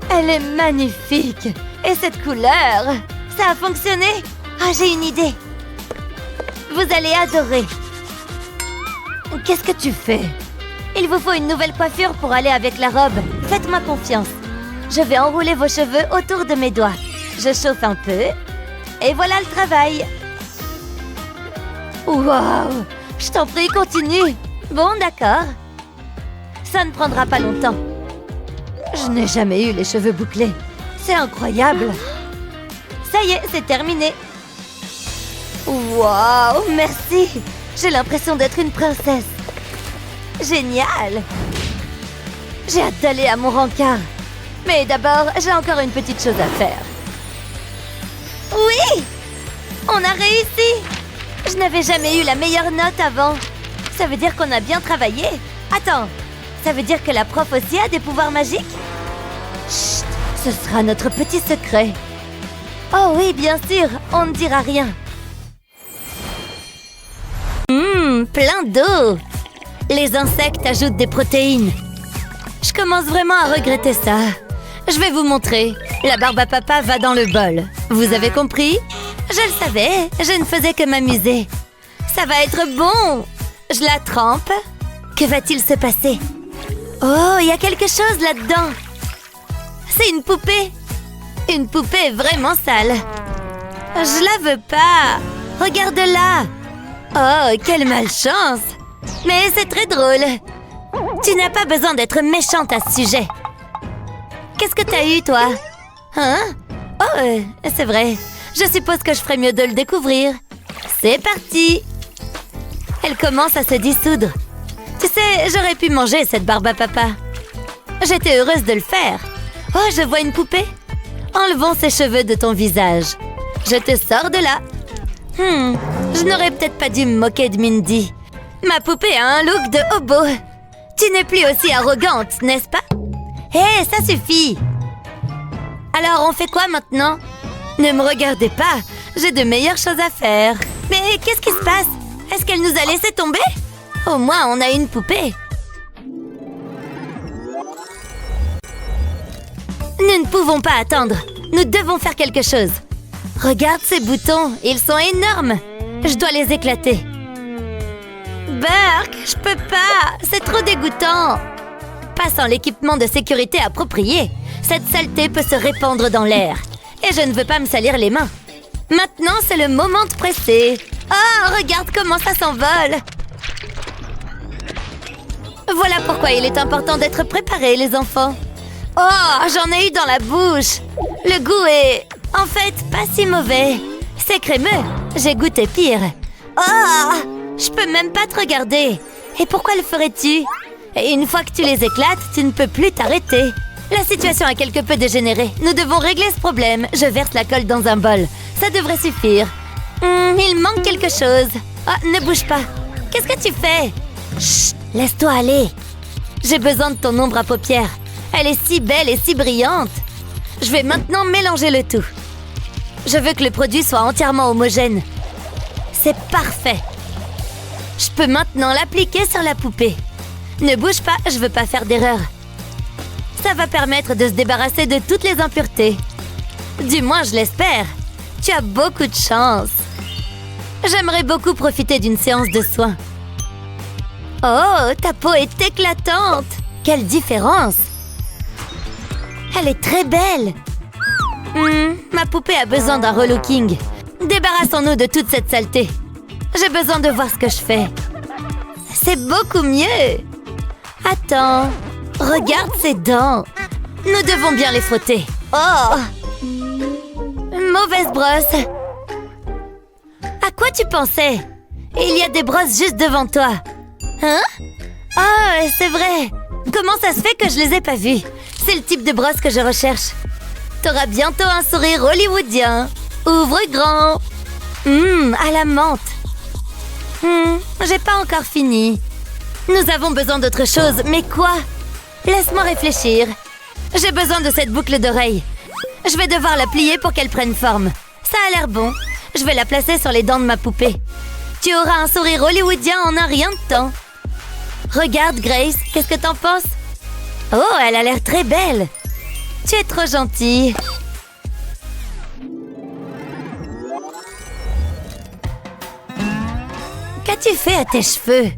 Elle est magnifique. Et cette couleur. Ça a fonctionné. Ah, j'ai une idée. Vous allez adorer. Qu'est-ce que tu fais? Il vous faut une nouvelle coiffure pour aller avec la robe. Faites-moi confiance. Je vais enrouler vos cheveux autour de mes doigts. Je chauffe un peu. Et voilà le travail. Waouh! Je t'en prie, continue. Bon, d'accord. Ça ne prendra pas longtemps. Je n'ai jamais eu les cheveux bouclés. C'est incroyable. Ça y est, c'est terminé. Waouh, merci. J'ai l'impression d'être une princesse. Génial. J'ai hâte d'aller à mon rencard. Mais d'abord, j'ai encore une petite chose à faire. Oui! On a réussi! Je n'avais jamais eu la meilleure note avant. Ça veut dire qu'on a bien travaillé. Attends, ça veut dire que la prof aussi a des pouvoirs magiques? Chut, ce sera notre petit secret. Oh oui, bien sûr, on ne dira rien. Plein d'eau. Les insectes ajoutent des protéines. Je commence vraiment à regretter ça. Je vais vous montrer. La barbe à papa va dans le bol. Vous avez compris? Je le savais, je ne faisais que m'amuser. Ça va être bon. Je la trempe. Que va-t-il se passer? Oh, il y a quelque chose là-dedans. C'est une poupée. Une poupée vraiment sale. Je la veux pas. Regarde-la. Oh, quelle malchance. Mais c'est très drôle. Tu n'as pas besoin d'être méchante à ce sujet. Qu'est-ce que t'as eu, toi? Hein? Oh, c'est vrai. Je suppose que je ferais mieux de le découvrir. C'est parti. Elle commence à se dissoudre. Tu sais, j'aurais pu manger cette barbe à papa. J'étais heureuse de le faire. Oh, je vois une poupée. Enlevons ces cheveux de ton visage. Je te sors de là. Je n'aurais peut-être pas dû me moquer de Mindy. Ma poupée a un look de hobo. Tu n'es plus aussi arrogante, n'est-ce pas? Hé, ça suffit. Alors, on fait quoi maintenant? Ne me regardez pas. J'ai de meilleures choses à faire. Mais qu'est-ce qui se passe? Est-ce qu'elle nous a laissé tomber? Au moins, on a une poupée. Nous ne pouvons pas attendre. Nous devons faire quelque chose. Regarde ces boutons. Ils sont énormes. Je dois les éclater. Burke, je peux pas. C'est trop dégoûtant. Pas sans l'équipement de sécurité approprié. Cette saleté peut se répandre dans l'air. Et je ne veux pas me salir les mains. Maintenant, c'est le moment de presser. Oh, regarde comment ça s'envole. Voilà pourquoi il est important d'être préparé, les enfants. Oh, j'en ai eu dans la bouche. Le goût est, en fait, pas si mauvais. C'est crémeux. J'ai goûté pire. Oh, je peux même pas te regarder. Et pourquoi le ferais-tu? Et une fois que tu les éclates, tu ne peux plus t'arrêter. La situation a quelque peu dégénéré. Nous devons régler ce problème. Je verse la colle dans un bol. Ça devrait suffire. Il manque quelque chose. Ah, ne bouge pas. Qu'est-ce que tu fais? Chut, laisse-toi aller. J'ai besoin de ton ombre à paupières. Elle est si belle et si brillante. Je vais maintenant mélanger le tout. Je veux que le produit soit entièrement homogène. C'est parfait. Je peux maintenant l'appliquer sur la poupée. Ne bouge pas, je veux pas faire d'erreur. Ça va permettre de se débarrasser de toutes les impuretés. Du moins, je l'espère. Tu as beaucoup de chance. J'aimerais beaucoup profiter d'une séance de soins. Oh, ta peau est éclatante! Quelle différence! Elle est très belle! Ma poupée a besoin d'un relooking. Débarrassons-nous de toute cette saleté. J'ai besoin de voir ce que je fais. C'est beaucoup mieux! Attends, regarde ses dents. Nous devons bien les frotter. Oh! Mauvaise brosse. À quoi tu pensais? Il y a des brosses juste devant toi. Hein? Oh, c'est vrai. Comment ça se fait que je les ai pas vues? C'est le type de brosse que je recherche. T'auras bientôt un sourire hollywoodien. Ouvre grand. À la menthe. J'ai pas encore fini. Nous avons besoin d'autre chose, mais quoi? Laisse-moi réfléchir. J'ai besoin de cette boucle d'oreille. Je vais devoir la plier pour qu'elle prenne forme. Ça a l'air bon. Je vais la placer sur les dents de ma poupée. Tu auras un sourire hollywoodien en un rien de temps. Regarde, Grace, qu'est-ce que t'en penses? Oh, elle a l'air très belle. Tu es trop gentille. Qu'as-tu fait à tes cheveux?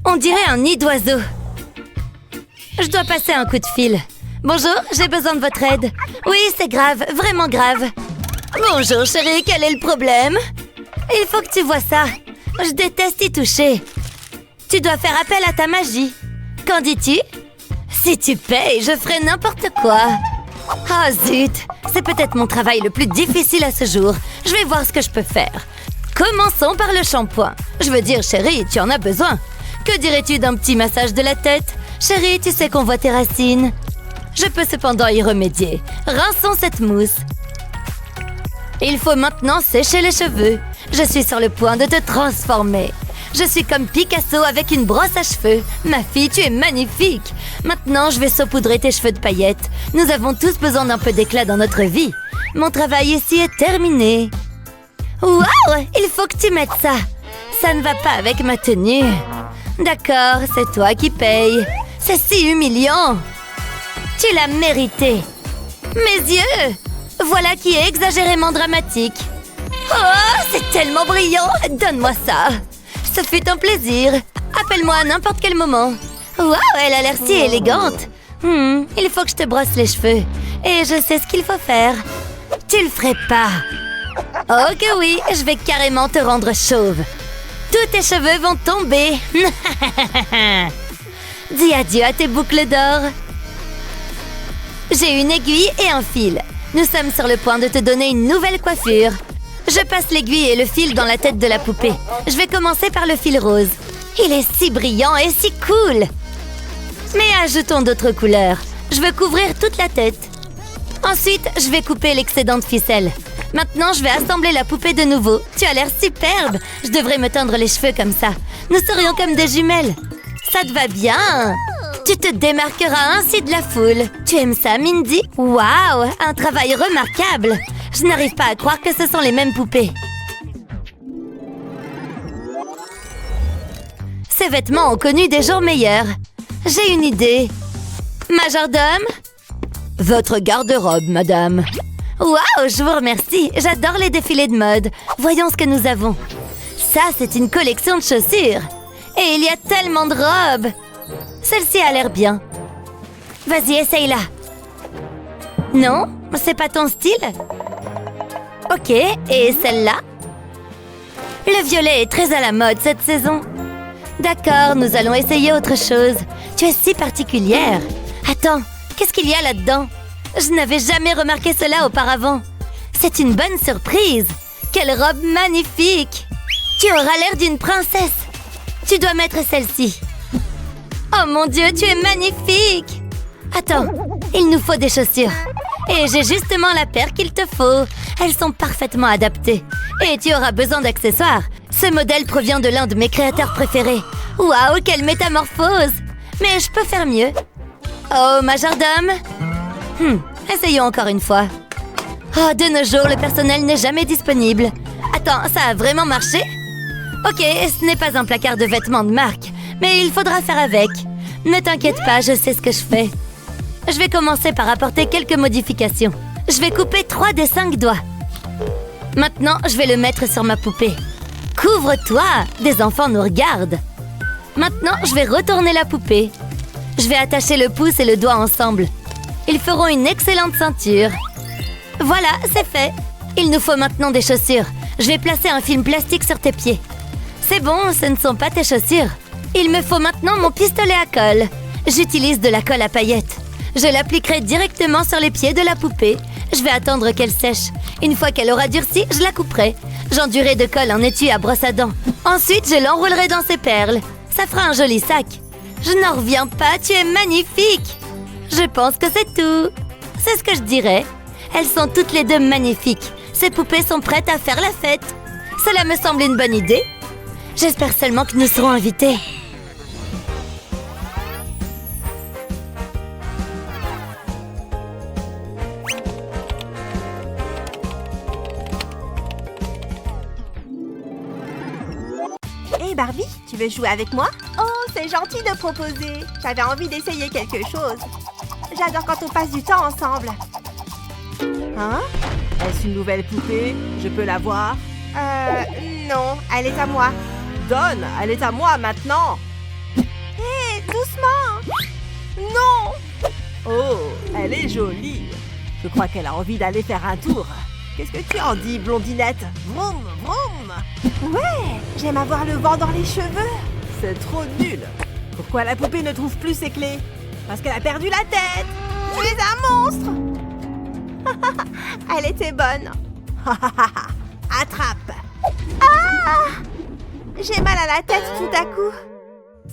On dirait un nid d'oiseau. Je dois passer un coup de fil. Bonjour, j'ai besoin de votre aide. Oui, c'est grave, vraiment grave. Bonjour, chérie, quel est le problème? Il faut que tu vois ça. Je déteste y toucher. Tu dois faire appel à ta magie. Qu'en dis-tu? Si tu payes, je ferai n'importe quoi. Ah zut, c'est peut-être mon travail le plus difficile à ce jour. Je vais voir ce que je peux faire. Commençons par le shampoing. Je veux dire, chérie, tu en as besoin. Que dirais-tu d'un petit massage de la tête? Chérie, tu sais qu'on voit tes racines. Je peux cependant y remédier. Rinçons cette mousse. Il faut maintenant sécher les cheveux. Je suis sur le point de te transformer. Je suis comme Picasso avec une brosse à cheveux. Ma fille, tu es magnifique. Maintenant, je vais saupoudrer tes cheveux de paillettes. Nous avons tous besoin d'un peu d'éclat dans notre vie. Mon travail ici est terminé. Waouh! Il faut que tu mettes ça. Ça ne va pas avec ma tenue. D'accord, c'est toi qui payes. C'est si humiliant. Tu l'as mérité. Mes yeux! Voilà qui est exagérément dramatique. Oh, c'est tellement brillant! Donne-moi ça. Ce fut un plaisir. Appelle-moi à n'importe quel moment. Waouh, elle a l'air si élégante. Il faut que je te brosse les cheveux. Et je sais ce qu'il faut faire. Tu le ferais pas. Oh que oui, je vais carrément te rendre chauve. Tous tes cheveux vont tomber. Dis adieu à tes boucles d'or. J'ai une aiguille et un fil. Nous sommes sur le point de te donner une nouvelle coiffure. Je passe l'aiguille et le fil dans la tête de la poupée. Je vais commencer par le fil rose. Il est si brillant et si cool. Mais ajoutons d'autres couleurs. Je veux couvrir toute la tête. Ensuite, je vais couper l'excédent de ficelle. Maintenant, je vais assembler la poupée de nouveau. Tu as l'air superbe. Je devrais me teindre les cheveux comme ça. Nous serions comme des jumelles. Ça te va bien. Tu te démarqueras ainsi de la foule. Tu aimes ça, Mindy? Waouh, un travail remarquable. Je n'arrive pas à croire que ce sont les mêmes poupées. Ces vêtements ont connu des jours meilleurs. J'ai une idée. Majordome? Votre garde-robe, madame. Waouh, je vous remercie. J'adore les défilés de mode. Voyons ce que nous avons. Ça, c'est une collection de chaussures. Et il y a tellement de robes. Celle-ci a l'air bien. Vas-y, essaye-la. Non? C'est pas ton style? Ok, et celle-là? Le violet est très à la mode cette saison. D'accord, nous allons essayer autre chose. Tu es si particulière. Attends, qu'est-ce qu'il y a là-dedans? Je n'avais jamais remarqué cela auparavant. C'est une bonne surprise. Quelle robe magnifique! Tu auras l'air d'une princesse. Tu dois mettre celle-ci. Oh mon Dieu, tu es magnifique! Attends, il nous faut des chaussures. Et j'ai justement la paire qu'il te faut. Elles sont parfaitement adaptées. Et tu auras besoin d'accessoires. Ce modèle provient de l'un de mes créateurs préférés. Waouh, quelle métamorphose! Mais je peux faire mieux. Oh, majordome! Essayons encore une fois. Oh, de nos jours, le personnel n'est jamais disponible. Attends, ça a vraiment marché? Ok, ce n'est pas un placard de vêtements de marque, mais il faudra faire avec. Ne t'inquiète pas, je sais ce que je fais. Je vais commencer par apporter quelques modifications. Je vais couper 3 des 5 doigts. Maintenant, je vais le mettre sur ma poupée. Couvre-toi, des enfants nous regardent. Maintenant, je vais retourner la poupée. Je vais attacher le pouce et le doigt ensemble. Ils feront une excellente ceinture. Voilà, c'est fait. Il nous faut maintenant des chaussures. Je vais placer un film plastique sur tes pieds. C'est bon, ce ne sont pas tes chaussures. Il me faut maintenant mon pistolet à colle. J'utilise de la colle à paillettes. Je l'appliquerai directement sur les pieds de la poupée. Je vais attendre qu'elle sèche. Une fois qu'elle aura durci, je la couperai. J'enduirai de colle un étui à brosse à dents. Ensuite, je l'enroulerai dans ses perles. Ça fera un joli sac. Je n'en reviens pas, tu es magnifique. Je pense que c'est tout. C'est ce que je dirais. Elles sont toutes les deux magnifiques. Ces poupées sont prêtes à faire la fête. Cela me semble une bonne idée. J'espère seulement que nous serons invités. Hé Barbie, tu veux jouer avec moi? Oh, c'est gentil de proposer. J'avais envie d'essayer quelque chose. J'adore quand on passe du temps ensemble. Hein? Est-ce une nouvelle poupée? Je peux la voir? Non, elle est à moi. Donne, elle est à moi maintenant! Hé, doucement! Non! Oh, elle est jolie! Je crois qu'elle a envie d'aller faire un tour. Qu'est-ce que tu en dis, blondinette? Vroom, vroom! Ouais, j'aime avoir le vent dans les cheveux. C'est trop nul! Pourquoi la poupée ne trouve plus ses clés? Parce qu'elle a perdu la tête! Tu es un monstre! Elle était bonne. Attrape! Ah! J'ai mal à la tête tout à coup.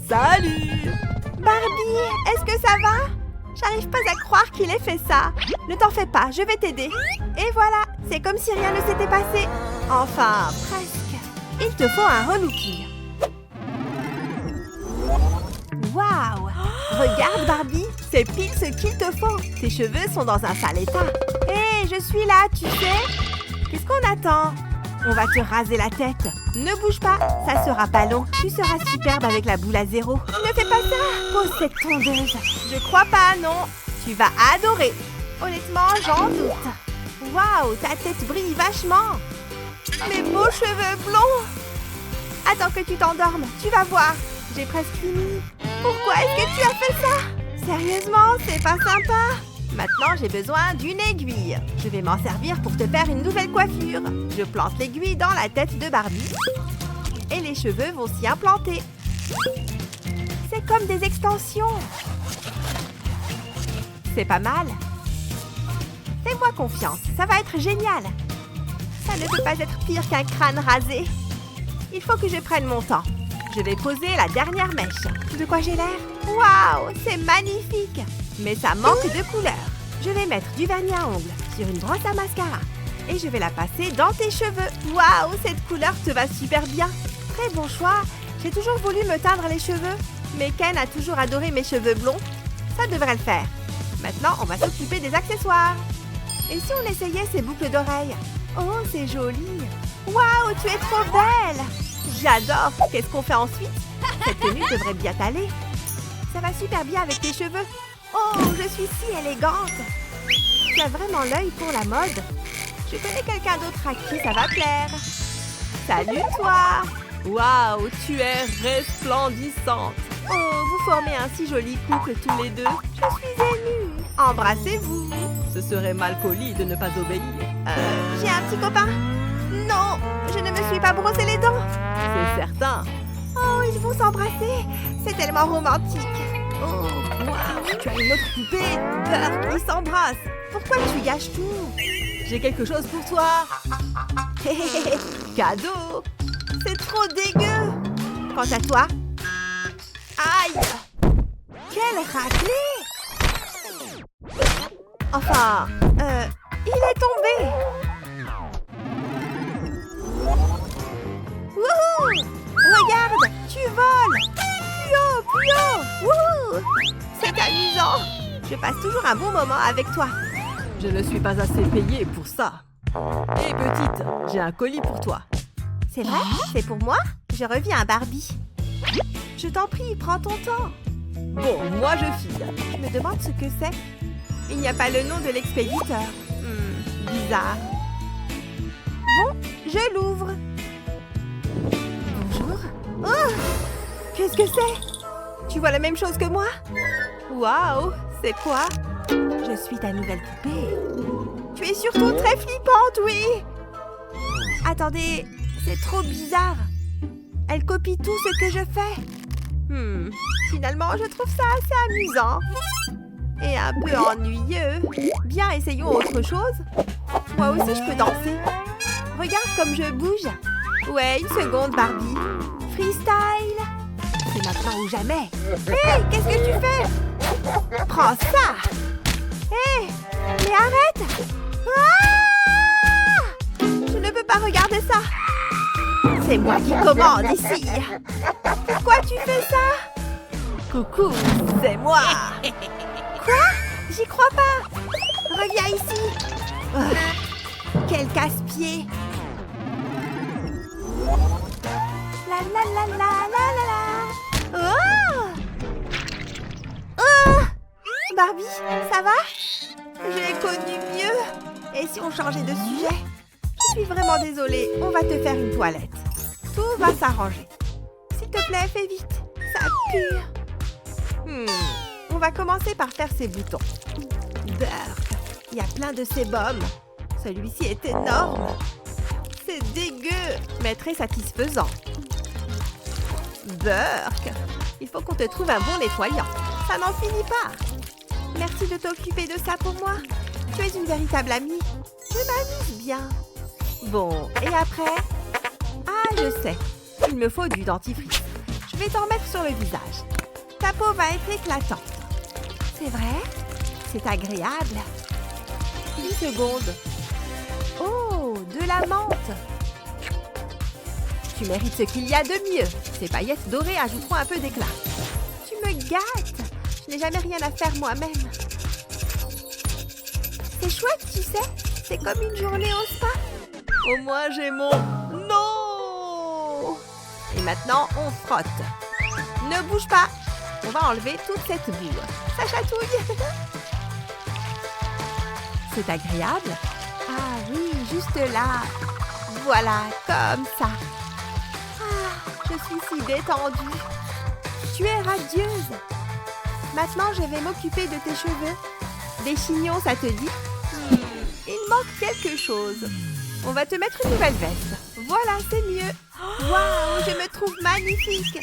Salut! Barbie, est-ce que ça va? J'arrive pas à croire qu'il ait fait ça. Ne t'en fais pas, je vais t'aider. Et voilà, c'est comme si rien ne s'était passé. Enfin, presque. Il te faut un relooking. Waouh! Regarde Barbie, c'est pile ce qu'il te faut. Tes cheveux sont dans un sale état. Hé, je suis là, tu sais. Qu'est-ce qu'on attend? On va te raser la tête. Ne bouge pas, ça sera pas long. Tu seras superbe avec la boule à zéro. Ne fais pas ça. Pose cette tondeuse. Je crois pas, non. Tu vas adorer. Honnêtement, j'en doute. Waouh, ta tête brille vachement. Mes beaux cheveux blonds. Attends que tu t'endormes, tu vas voir. J'ai presque fini. Pourquoi est-ce que tu as fait ça? Sérieusement, c'est pas sympa. Maintenant, j'ai besoin d'une aiguille. Je vais m'en servir pour te faire une nouvelle coiffure. Je plante l'aiguille dans la tête de Barbie. Et les cheveux vont s'y implanter. C'est comme des extensions. C'est pas mal. Fais-moi confiance, ça va être génial. Ça ne peut pas être pire qu'un crâne rasé. Il faut que je prenne mon temps. Je vais poser la dernière mèche. De quoi j'ai l'air? Waouh, c'est magnifique! Mais ça manque de couleur. Je vais mettre du vernis à ongles sur une brosse à mascara. Et je vais la passer dans tes cheveux. Waouh, cette couleur te va super bien. Très bon choix. J'ai toujours voulu me teindre les cheveux. Mais Ken a toujours adoré mes cheveux blonds. Ça devrait le faire. Maintenant, on va s'occuper des accessoires. Et si on essayait ces boucles d'oreilles? Oh, c'est joli. Waouh, tu es trop belle. J'adore. Qu'est-ce qu'on fait ensuite? Cette tenue devrait bien t'aller. Ça va super bien avec tes cheveux. Oh, je suis si élégante. Tu as vraiment l'œil pour la mode. Je connais quelqu'un d'autre à qui ça va plaire. Salut toi. Waouh, tu es resplendissante! Oh, vous formez un si joli couple tous les deux. Je suis émue. Embrassez-vous. Ce serait mal poli de ne pas obéir. J'ai un petit copain. Non, je ne me suis pas brossé les dents. C'est certain. Oh, ils vont s'embrasser. C'est tellement romantique. Oh, waouh, tu as une autre poupée. Peur qu'ils s'embrassent. Pourquoi tu gâches tout? J'ai quelque chose pour toi. Cadeau. C'est trop dégueu. Quant à toi... Aïe! Quelle raclée! Enfin, il est tombé. Wouhou! Regarde, tu voles. Plus haut, plus haut. Wouhou! C'est amusant. Je passe toujours un bon moment avec toi. Je ne suis pas assez payée pour ça. Hé, petite, j'ai un colis pour toi. C'est vrai? C'est pour moi? Je reviens à Barbie. Je t'en prie, prends ton temps. Bon, moi je file. Je me demande ce que c'est. Il n'y a pas le nom de l'expéditeur. Bizarre. Bon, je l'ouvre. Bonjour. Oh! Qu'est-ce que c'est? Tu vois la même chose que moi? Waouh! C'est quoi? Je suis ta nouvelle poupée. Tu es surtout très flippante, oui! Attendez, c'est trop bizarre. Elle copie tout ce que je fais. Finalement, je trouve ça assez amusant. Et un peu ennuyeux. Bien, essayons autre chose. Moi aussi, je peux danser. Regarde comme je bouge. Ouais, une seconde, Barbie. Freestyle. C'est maintenant ou jamais. Hé, qu'est-ce que tu fais? Prends ça. Hé, mais arrête. Ah! Je ne peux pas regarder ça. C'est moi qui commande ici. Pourquoi tu fais ça? Coucou, c'est moi. Quoi? J'y crois pas. Reviens ici. Quel casse-pied. La la la la la la la. Oh! Barbie, ça va? J'ai connu mieux. Et si on changeait de sujet? Je suis vraiment désolée. On va te faire une toilette. Tout va s'arranger. S'il te plaît, fais vite. Ça pue. On va commencer par faire ces boutons. Burk, il y a plein de sébum. Celui-ci est énorme. C'est dégueu, mais très satisfaisant. Burk, il faut qu'on te trouve un bon nettoyant. Ça n'en finit pas. Merci de t'occuper de ça pour moi. Tu es une véritable amie. Je m'amuse bien. Bon, et après? Ah, je sais. Il me faut du dentifrice. Je vais t'en mettre sur le visage. Ta peau va être éclatante. C'est vrai? C'est agréable. Une seconde. Oh, de la menthe. Tu mérites ce qu'il y a de mieux. Ces paillettes dorées ajouteront un peu d'éclat. Tu me gâtes. Je n'ai jamais rien à faire moi-même. C'est chouette, tu sais. C'est comme une journée au spa. Au moins j'ai mon... Non! Et maintenant, on frotte. Ne bouge pas. On va enlever toute cette boue. Ça chatouille. C'est agréable. Ah oui, juste là. Voilà, comme ça. Ah, je suis si détendue. Tu es radieuse. Maintenant, je vais m'occuper de tes cheveux. Des chignons, ça te dit? Il manque quelque chose. On va te mettre une nouvelle veste. Voilà, c'est mieux. Waouh, je me trouve magnifique.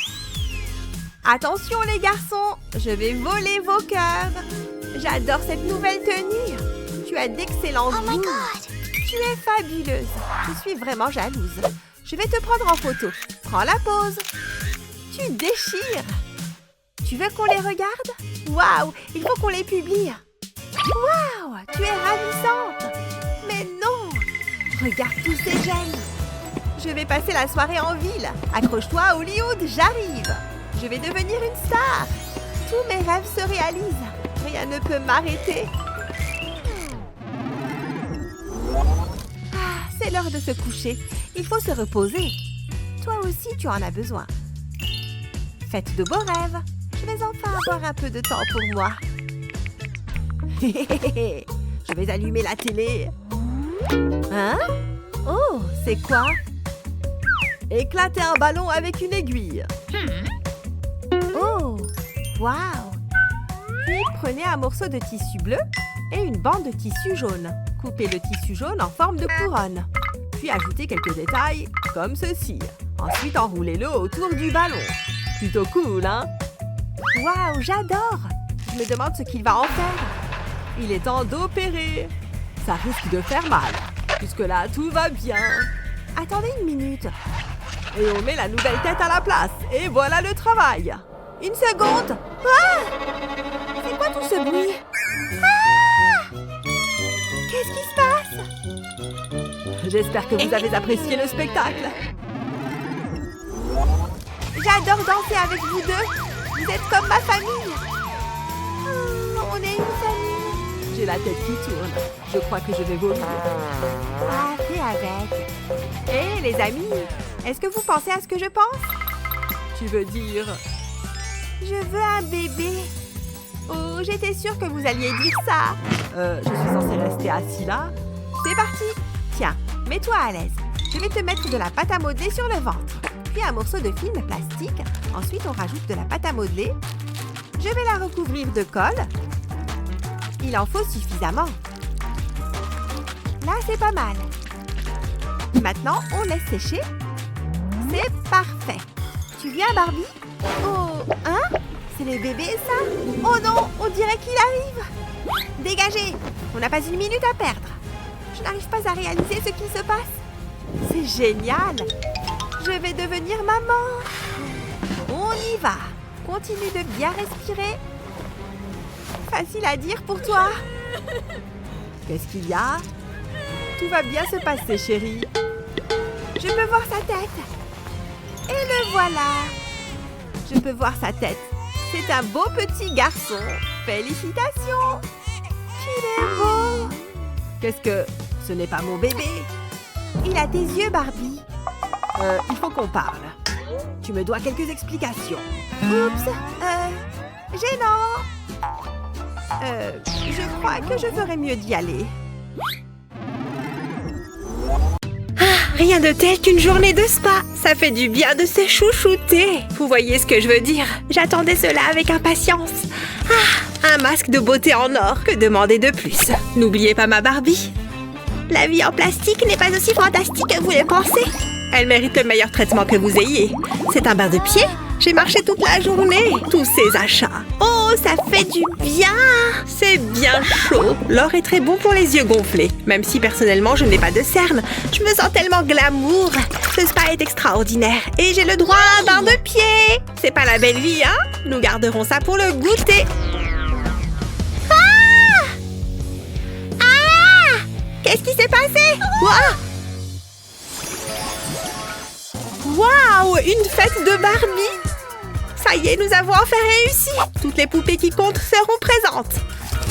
Attention les garçons, je vais voler vos cœurs. J'adore cette nouvelle tenue. Tu as d'excellents goûts. Tu es fabuleuse. Je suis vraiment jalouse. Je vais te prendre en photo. Prends la pose. Tu déchires. Tu veux qu'on les regarde? Waouh, il faut qu'on les publie. Waouh, tu es ravissante. Mais non. Regarde tous ces gemmes. Je vais passer la soirée en ville. Accroche-toi à Hollywood, j'arrive. Je vais devenir une star. Tous mes rêves se réalisent. Rien ne peut m'arrêter. Ah, c'est l'heure de se coucher. Il faut se reposer. Toi aussi, tu en as besoin. Faites de beaux rêves. Je vais enfin avoir un peu de temps pour moi. Je vais allumer la télé. Hein? Oh, c'est quoi? Éclater un ballon avec une aiguille. Oh, waouh! Puis prenez un morceau de tissu bleu et une bande de tissu jaune. Coupez le tissu jaune en forme de couronne. Puis ajoutez quelques détails comme ceci. Ensuite, enroulez-le autour du ballon. Plutôt cool, hein? Waouh, j'adore! Je me demande ce qu'il va en faire. Il est temps d'opérer. Ça risque de faire mal. Jusque-là, tout va bien. Attendez une minute. Et on met la nouvelle tête à la place. Et voilà le travail. Une seconde. Ah! C'est quoi tout ce bruit? Ah! Qu'est-ce qui se passe? J'espère que vous avez apprécié le spectacle. J'adore danser avec vous deux. Vous êtes comme ma famille. On est une famille. J'ai la tête qui tourne. Je crois que je vais vomir. Ah, fais avec. Hé, les amis, est-ce que vous pensez à ce que je pense? Tu veux dire... Je veux un bébé. Oh, j'étais sûre que vous alliez dire ça. Je suis censée rester assis là. C'est parti. Tiens, mets-toi à l'aise. Je vais te mettre de la pâte à modeler sur le ventre. Puis un morceau de film plastique. Ensuite, on rajoute de la pâte à modeler. Je vais la recouvrir de colle. Il en faut suffisamment. Là, c'est pas mal. Maintenant, on laisse sécher. C'est parfait. Tu viens, Barbie? Oh, hein? C'est le bébé, ça? Oh non, on dirait qu'il arrive. Dégagez! On n'a pas une minute à perdre. Je n'arrive pas à réaliser ce qui se passe. C'est génial! Je vais devenir maman. On y va. Continue de bien respirer. Facile à dire pour toi. Qu'est-ce qu'il y a? Tout va bien se passer, chérie. Je peux voir sa tête. Et le voilà. Je peux voir sa tête. C'est un beau petit garçon. Félicitations. Qu'il est beau. Qu'est-ce que... Ce n'est pas mon bébé. Il a tes yeux, Barbie. Il faut qu'on parle. Tu me dois quelques explications. Oups. Gênant. Je crois que je ferais mieux d'y aller. Rien de tel qu'une journée de spa. Ça fait du bien de se chouchouter. Vous voyez ce que je veux dire? J'attendais cela avec impatience. Un masque de beauté en or. Que demander de plus? N'oubliez pas ma Barbie. La vie en plastique n'est pas aussi fantastique que vous le pensez. Elle mérite le meilleur traitement que vous ayez. C'est un bain de pied. J'ai marché toute la journée. Tous ces achats. Oh, ça fait du bien. C'est bien chaud. L'or est très bon pour les yeux gonflés. Même si personnellement, je n'ai pas de cernes. Je me sens tellement glamour. Ce spa est extraordinaire. Et j'ai le droit à un bain de pied. C'est pas la belle vie, hein? Nous garderons ça pour le goûter. Qu'est-ce qui s'est passé? Waouh! Une fête de Barbie! Ça y est, nous avons enfin réussi! Toutes les poupées qui comptent seront présentes.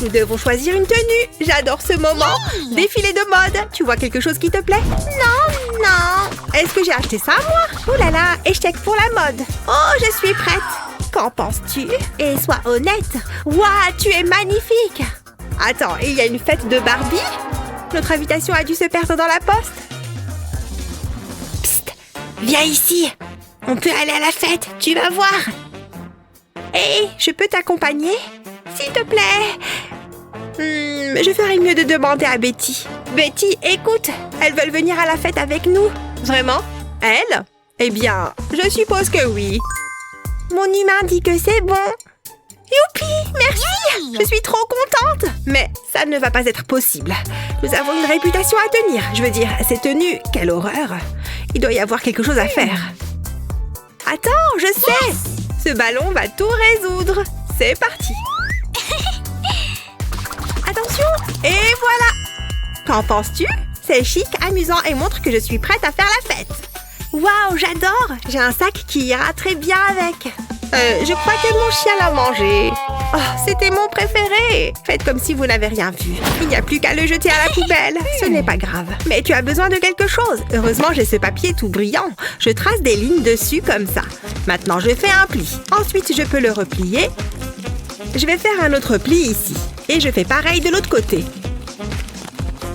Nous devons choisir une tenue. J'adore ce moment. Défilé de mode. Tu vois quelque chose qui te plaît? Non, non. Est-ce que j'ai acheté ça, moi? Oh là là, échec pour la mode. Oh, je suis prête. Qu'en penses-tu? Et sois honnête. Waouh, tu es magnifique! Attends, il y a une fête de Barbie? Notre invitation a dû se perdre dans la poste. Psst, viens ici. On peut aller à la fête, tu vas voir. Hé, je peux t'accompagner? S'il te plaît. Je ferais mieux de demander à Betty. Betty, écoute, elles veulent venir à la fête avec nous. Vraiment? Elles? Eh bien, je suppose que oui. Mon humain dit que c'est bon. Youpi, merci. Je suis trop contente. Mais ça ne va pas être possible. Nous avons une réputation à tenir. Je veux dire, ces tenues, quelle horreur. Il doit y avoir quelque chose à faire. Attends, je sais. Ce ballon va tout résoudre. C'est parti. Attention. Et voilà. Qu'en penses-tu? C'est chic, amusant et montre que je suis prête à faire la fête. Waouh, j'adore. J'ai un sac qui ira très bien avec. Je crois que mon chien l'a mangé. Oh, c'était mon préféré. Faites comme si vous n'avez rien vu. Il n'y a plus qu'à le jeter à la poubelle. Ce n'est pas grave. Mais tu as besoin de quelque chose. Heureusement, j'ai ce papier tout brillant. Je trace des lignes dessus comme ça. Maintenant, je fais un pli. Ensuite, je peux le replier. Je vais faire un autre pli ici. Et je fais pareil de l'autre côté.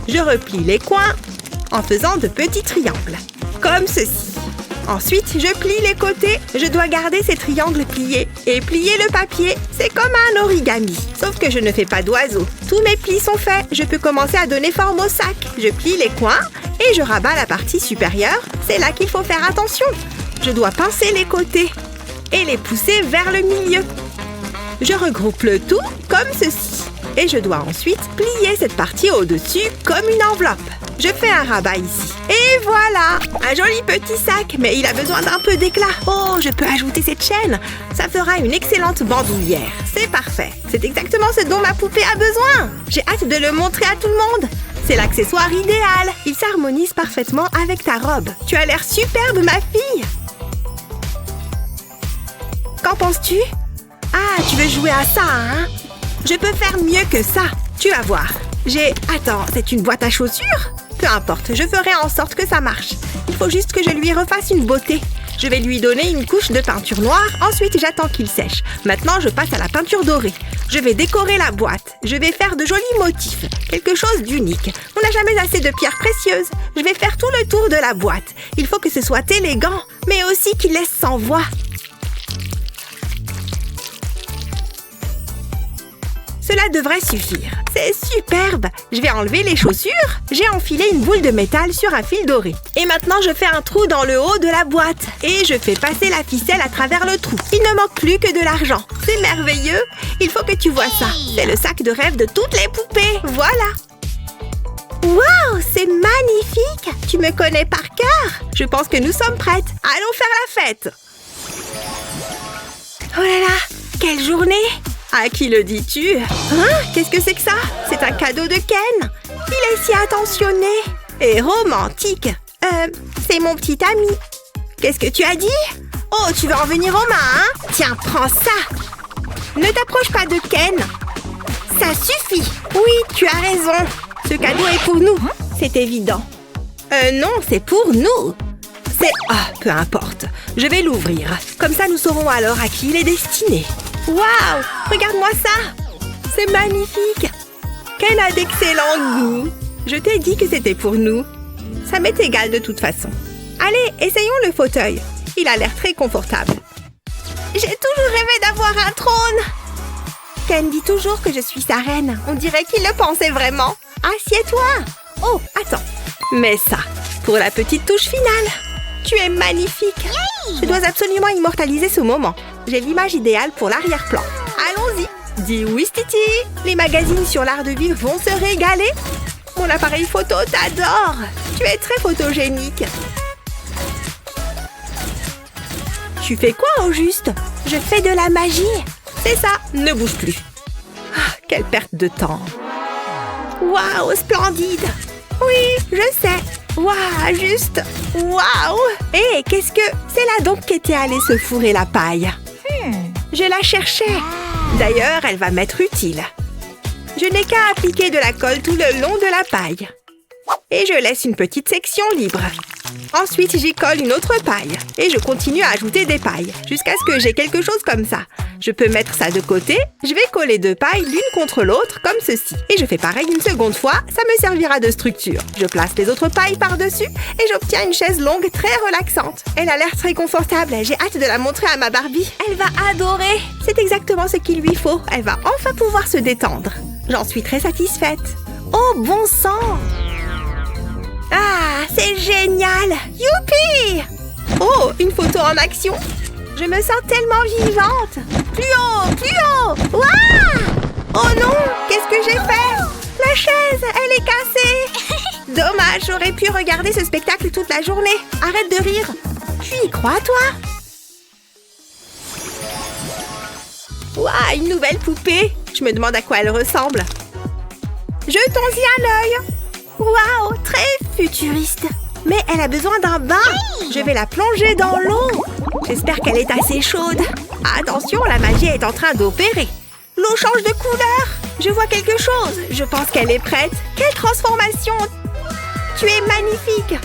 Je replie les coins en faisant de petits triangles. Comme ceci. Ensuite, je plie les côtés. Je dois garder ces triangles pliés. Et plier le papier, c'est comme un origami. Sauf que je ne fais pas d'oiseau. Tous mes plis sont faits. Je peux commencer à donner forme au sac. Je plie les coins et je rabats la partie supérieure. C'est là qu'il faut faire attention. Je dois pincer les côtés et les pousser vers le milieu. Je regroupe le tout comme ceci. Et je dois ensuite plier cette partie au-dessus comme une enveloppe. Je fais un rabat ici. Et voilà! Un joli petit sac, mais il a besoin d'un peu d'éclat. Oh, je peux ajouter cette chaîne. Ça fera une excellente bandoulière. C'est parfait. C'est exactement ce dont ma poupée a besoin. J'ai hâte de le montrer à tout le monde. C'est l'accessoire idéal. Il s'harmonise parfaitement avec ta robe. Tu as l'air superbe, ma fille. Qu'en penses-tu? Ah, tu veux jouer à ça, hein? Je peux faire mieux que ça. Tu vas voir. Attends, c'est une boîte à chaussures? Peu importe, je ferai en sorte que ça marche. Il faut juste que je lui refasse une beauté. Je vais lui donner une couche de peinture noire, ensuite j'attends qu'il sèche. Maintenant, je passe à la peinture dorée. Je vais décorer la boîte. Je vais faire de jolis motifs, quelque chose d'unique. On n'a jamais assez de pierres précieuses. Je vais faire tout le tour de la boîte. Il faut que ce soit élégant, mais aussi qu'il laisse sans voix. Cela devrait suffire. C'est superbe. Je vais enlever les chaussures. J'ai enfilé une boule de métal sur un fil doré. Et maintenant, je fais un trou dans le haut de la boîte. Et je fais passer la ficelle à travers le trou. Il ne manque plus que de l'argent. C'est merveilleux. Il faut que tu vois ça. C'est le sac de rêve de toutes les poupées. Voilà. Waouh, c'est magnifique. Tu me connais par cœur. Je pense que nous sommes prêtes. Allons faire la fête. Oh là là, quelle journée! À qui le dis-tu? Hein? Qu'est-ce que c'est que ça? C'est un cadeau de Ken. Il est si attentionné et romantique. C'est mon petit ami. Qu'est-ce que tu as dit? Oh, tu veux en venir aux mains, hein? Tiens, prends ça. Ne t'approche pas de Ken. Ça suffit. Oui, tu as raison. Ce cadeau est pour nous. C'est évident. Non, c'est pour nous. C'est... Ah, peu importe. Je vais l'ouvrir. Comme ça, nous saurons alors à qui il est destiné. Waouh! Regarde-moi ça! C'est magnifique! Ken a d'excellents goûts! Je t'ai dit que c'était pour nous. Ça m'est égal de toute façon. Allez, essayons le fauteuil. Il a l'air très confortable. J'ai toujours rêvé d'avoir un trône! Ken dit toujours que je suis sa reine. On dirait qu'il le pensait vraiment. Assieds-toi! Oh, attends. Mais ça, pour la petite touche finale. Tu es magnifique! Je dois absolument immortaliser ce moment. J'ai l'image idéale pour l'arrière-plan. Allons-y! Dis oui, Titi! Les magazines sur l'art de vivre vont se régaler. Mon appareil photo t'adore! Tu es très photogénique. Tu fais quoi au juste? Je fais de la magie. C'est ça, ne bouge plus. Ah, quelle perte de temps. Waouh, splendide! Oui, je sais. Waouh, juste. Waouh! Hé, qu'est-ce que... C'est là donc qu'était allée se fourrer la paille. Je la cherchais. D'ailleurs, elle va m'être utile. Je n'ai qu'à appliquer de la colle tout le long de la paille. Et je laisse une petite section libre. Ensuite, j'y colle une autre paille. Et je continue à ajouter des pailles, jusqu'à ce que j'ai quelque chose comme ça. Je peux mettre ça de côté. Je vais coller deux pailles l'une contre l'autre, comme ceci. Et je fais pareil une seconde fois, ça me servira de structure. Je place les autres pailles par-dessus et j'obtiens une chaise longue très relaxante. Elle a l'air très confortable. J'ai hâte de la montrer à ma Barbie. Elle va adorer. C'est exactement ce qu'il lui faut. Elle va enfin pouvoir se détendre. J'en suis très satisfaite. Oh, bon sang! Ah, c'est génial! Youpi! Oh, une photo en action! Je me sens tellement vivante! Plus haut! Plus haut! Waouh! Oh non! Qu'est-ce que j'ai fait? La chaise, elle est cassée! Dommage, j'aurais pu regarder ce spectacle toute la journée. Arrête de rire! Tu y crois, toi? Waouh, une nouvelle poupée! Je me demande à quoi elle ressemble. Jetons-y un œil! Waouh, très futuriste. Mais elle a besoin d'un bain. Je vais la plonger dans l'eau. J'espère qu'elle est assez chaude. Attention, la magie est en train d'opérer. L'eau change de couleur. Je vois quelque chose. Je pense qu'elle est prête. Quelle transformation! Tu es magnifique.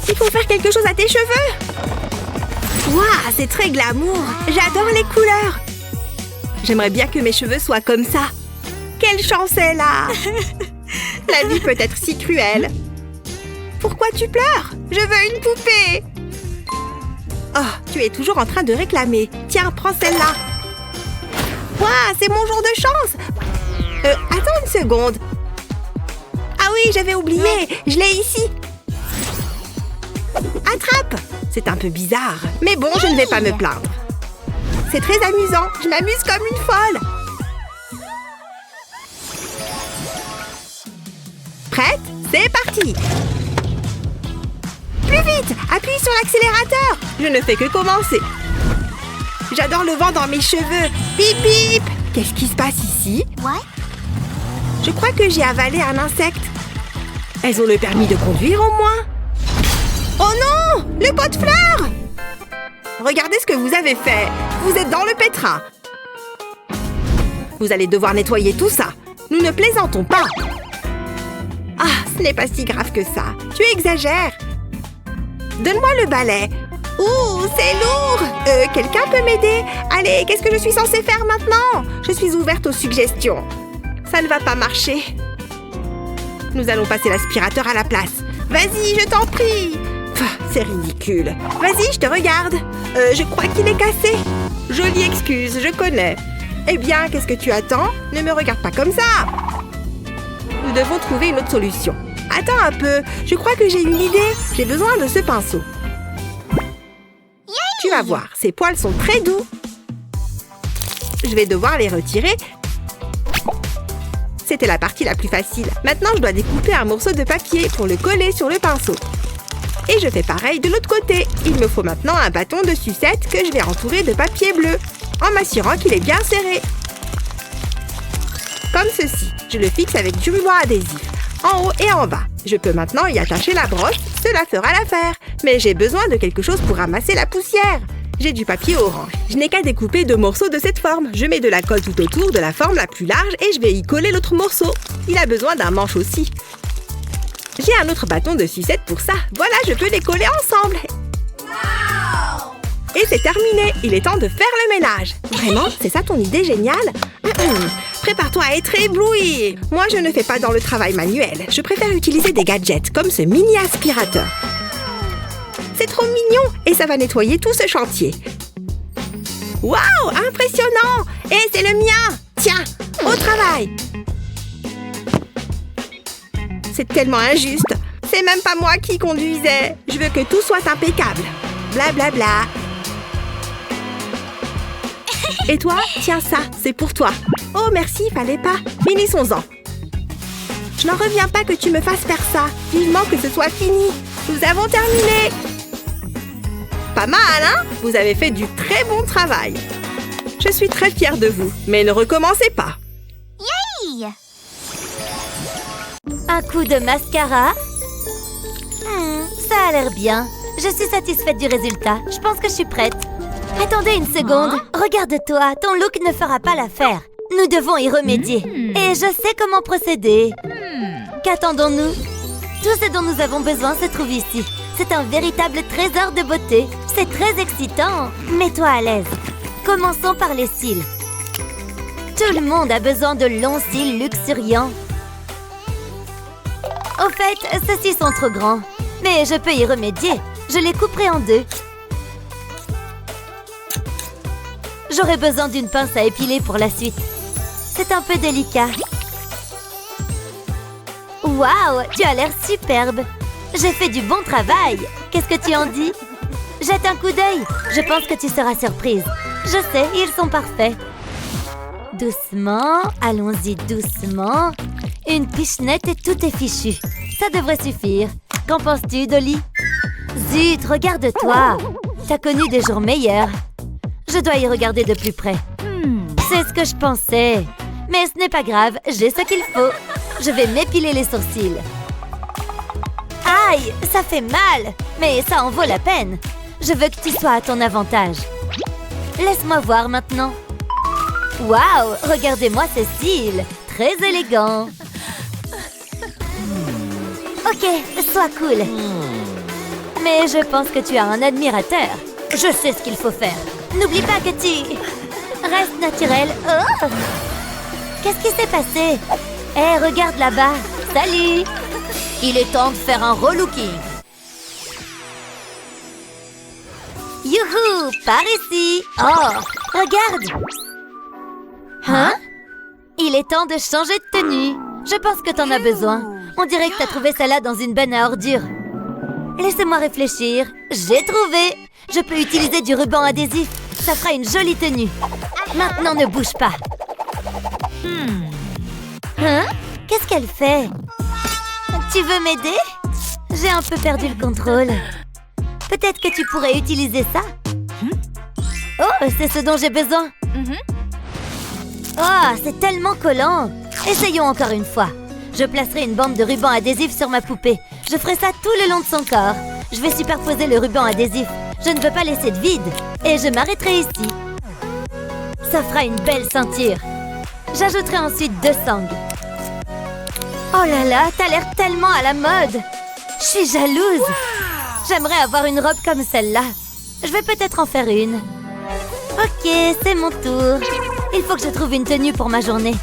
Il faut faire quelque chose à tes cheveux. Waouh, c'est très glamour. J'adore les couleurs. J'aimerais bien que mes cheveux soient comme ça. Quelle chance elle a! La vie peut être si cruelle. Pourquoi tu pleures? Je veux une poupée. Oh, tu es toujours en train de réclamer. Tiens, prends celle-là. Waouh, c'est mon jour de chance. Attends une seconde. Ah oui, j'avais oublié. Je l'ai ici. Attrape. C'est un peu bizarre. Mais bon, je ne vais pas me plaindre. C'est très amusant. Je m'amuse comme une folle. Prête? C'est parti! Plus vite! Appuie sur l'accélérateur! Je ne fais que commencer. J'adore le vent dans mes cheveux. Bip bip! Qu'est-ce qui se passe ici? Je crois que j'ai avalé un insecte. Elles ont le permis de conduire au moins. Oh non! Le pot de fleurs! Regardez ce que vous avez fait. Vous êtes dans le pétrin. Vous allez devoir nettoyer tout ça. Nous ne plaisantons pas. Ah, ce n'est pas si grave que ça. Tu exagères. Donne-moi le balai. Ouh, c'est lourd! Quelqu'un peut m'aider? Allez, qu'est-ce que je suis censée faire maintenant? Je suis ouverte aux suggestions. Ça ne va pas marcher. Nous allons passer l'aspirateur à la place. Vas-y, je t'en prie! Pff, c'est ridicule. Vas-y, je te regarde. Je crois qu'il est cassé. Jolie excuse, je connais. Eh bien, qu'est-ce que tu attends? Ne me regarde pas comme ça! Nous devons trouver une autre solution. Attends un peu, je crois que j'ai une idée. J'ai besoin de ce pinceau. Tu vas voir, ces poils sont très doux. Je vais devoir les retirer. C'était la partie la plus facile. Maintenant, je dois découper un morceau de papier pour le coller sur le pinceau. Et je fais pareil de l'autre côté. Il me faut maintenant un bâton de sucette que je vais entourer de papier bleu, en m'assurant qu'il est bien serré. Comme ceci. Je le fixe avec du ruban adhésif, en haut et en bas. Je peux maintenant y attacher la broche, cela fera l'affaire. Mais j'ai besoin de quelque chose pour ramasser la poussière. J'ai du papier orange. Je n'ai qu'à découper 2 morceaux de cette forme. Je mets de la colle tout autour de la forme la plus large et je vais y coller l'autre morceau. Il a besoin d'un manche aussi. J'ai un autre bâton de sucette pour ça. Voilà, je peux les coller ensemble. Et c'est terminé. Il est temps de faire le ménage. Vraiment? C'est ça ton idée géniale? Prépare-toi à être ébloui. Moi, je ne fais pas dans le travail manuel. Je préfère utiliser des gadgets comme ce mini aspirateur. C'est trop mignon et ça va nettoyer tout ce chantier. Waouh, impressionnant! Et c'est le mien! Tiens, au travail! C'est tellement injuste. C'est même pas moi qui conduisais. Je veux que tout soit impeccable. Bla bla bla. Et toi? Tiens ça, c'est pour toi. Oh merci, fallait pas. Finissons-en. Je n'en reviens pas que tu me fasses faire ça. Vivement que ce soit fini. Nous avons terminé. Pas mal, hein? Vous avez fait du très bon travail. Je suis très fière de vous, mais ne recommencez pas. Un coup de mascara. Ça a l'air bien. Je suis satisfaite du résultat. Je pense que je suis prête. Attendez une seconde. Regarde-toi, ton look ne fera pas l'affaire. Nous devons y remédier. Et je sais comment procéder. Qu'attendons-nous? Tout ce dont nous avons besoin se trouve ici. C'est un véritable trésor de beauté. C'est très excitant. Mets-toi à l'aise. Commençons par les cils. Tout le monde a besoin de longs cils luxuriants. Au fait, ceux-ci sont trop grands. Mais je peux y remédier. Je les couperai en 2. J'aurai besoin d'une pince à épiler pour la suite. C'est un peu délicat. Waouh, tu as l'air superbe. J'ai fait du bon travail. Qu'est-ce que tu en dis? Jette un coup d'œil. Je pense que tu seras surprise. Je sais, ils sont parfaits. Doucement, allons-y doucement. Une pichenette et tout est fichu. Ça devrait suffire. Qu'en penses-tu, Dolly? Zut, regarde-toi. T'as connu des jours meilleurs. Je dois y regarder de plus près. C'est ce que je pensais. Mais ce n'est pas grave, j'ai ce qu'il faut. Je vais m'épiler les sourcils. Aïe, ça fait mal. Mais ça en vaut la peine. Je veux que tu sois à ton avantage. Laisse-moi voir maintenant. Waouh, regardez-moi ces cils. Très élégant. Ok, sois cool. Mais je pense que tu as un admirateur. Je sais ce qu'il faut faire. N'oublie pas que tu... Reste naturel. Oh! Qu'est-ce qui s'est passé? Hé, regarde là-bas. Salut! Il est temps de faire un relooking. Youhou! Par ici! Oh! Regarde! Hein? Il est temps de changer de tenue. Je pense que t'en as besoin. On dirait que t'as trouvé celle-là dans une benne à ordures. Laissez-moi réfléchir. J'ai trouvé! Je peux utiliser du ruban adhésif. Ça fera une jolie tenue. Maintenant, ne bouge pas. Hein? Qu'est-ce qu'elle fait? Tu veux m'aider? J'ai un peu perdu le contrôle. Peut-être que tu pourrais utiliser ça? Oh, c'est ce dont j'ai besoin. Oh, c'est tellement collant. Essayons encore une fois. Je placerai une bande de ruban adhésif sur ma poupée. Je ferai ça tout le long de son corps. Je vais superposer le ruban adhésif. Je ne veux pas laisser de vide. Et je m'arrêterai ici. Ça fera une belle ceinture. J'ajouterai ensuite 2 sangles. Oh là là, t'as l'air tellement à la mode. Je suis jalouse. J'aimerais avoir une robe comme celle-là. Je vais peut-être en faire une. Ok, c'est mon tour. Il faut que je trouve une tenue pour ma journée.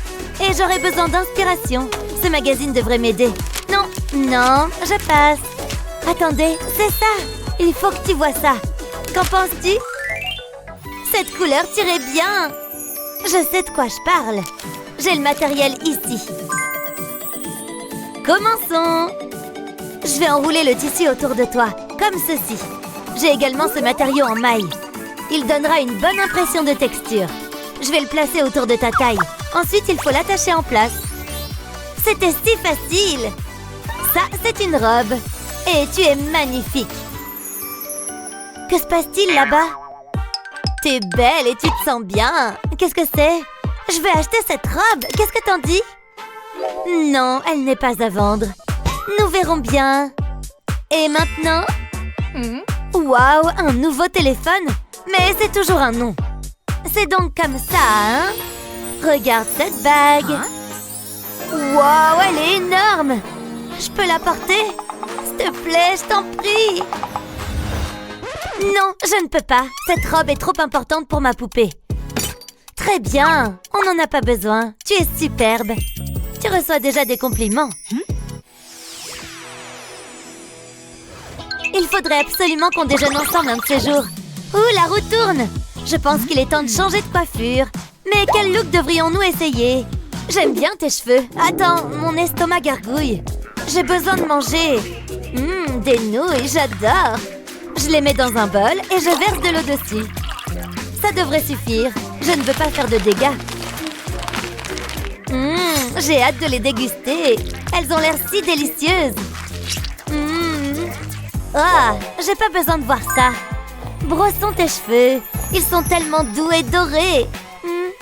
Et j'aurai besoin d'inspiration. Ce magazine devrait m'aider. Non, non, je passe. Attendez, c'est ça. Il faut que tu vois ça. Qu'en penses-tu? Cette couleur t'irait bien. Je sais de quoi je parle. J'ai le matériel ici. Commençons. Je vais enrouler le tissu autour de toi, comme ceci. J'ai également ce matériau en maille. Il donnera une bonne impression de texture. Je vais le placer autour de ta taille. Ensuite, il faut l'attacher en place. C'était si facile. Ça, c'est une robe. Et tu es magnifique. Que se passe-t-il là-bas? T'es belle et tu te sens bien. Qu'est-ce que c'est? Je vais acheter cette robe. Qu'est-ce que t'en dis? Non, elle n'est pas à vendre. Nous verrons bien. Et maintenant? Waouh, un nouveau téléphone? Mais c'est toujours un nom. C'est donc comme ça, hein? Regarde cette bague. Waouh, elle est énorme. Je peux la porter? S'il te plaît, je t'en prie. Non, je ne peux pas. Cette robe est trop importante pour ma poupée. Très bien, on n'en a pas besoin. Tu es superbe. Tu reçois déjà des compliments. Il faudrait absolument qu'on déjeune ensemble un de ces jours. Ouh, la roue tourne. Je pense qu'il est temps de changer de coiffure. Mais quel look devrions-nous essayer? J'aime bien tes cheveux. Attends, mon estomac gargouille. J'ai besoin de manger. Des nouilles, j'adore. Je les mets dans un bol et je verse de l'eau dessus. Ça devrait suffire. Je ne veux pas faire de dégâts. J'ai hâte de les déguster. Elles ont l'air si délicieuses. Ah, j'ai pas besoin de voir ça. Brossons tes cheveux. Ils sont tellement doux et dorés.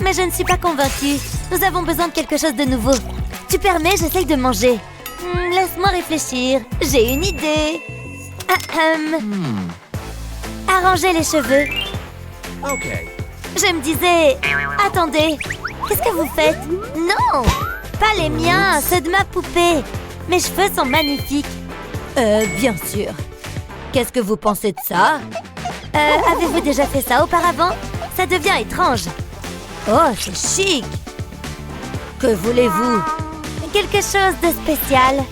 Mais je ne suis pas convaincue. Nous avons besoin de quelque chose de nouveau. Tu permets, j'essaye de manger. Laisse-moi réfléchir. J'ai une idée. Arranger les cheveux. Ok. Je me disais... Attendez, qu'est-ce que vous faites? Non, pas les miens, ceux de ma poupée. Mes cheveux sont magnifiques. Bien sûr. Qu'est-ce que vous pensez de ça? Avez-vous déjà fait ça auparavant? Ça devient étrange. Oh, c'est chic. Que voulez-vous? Quelque chose de spécial.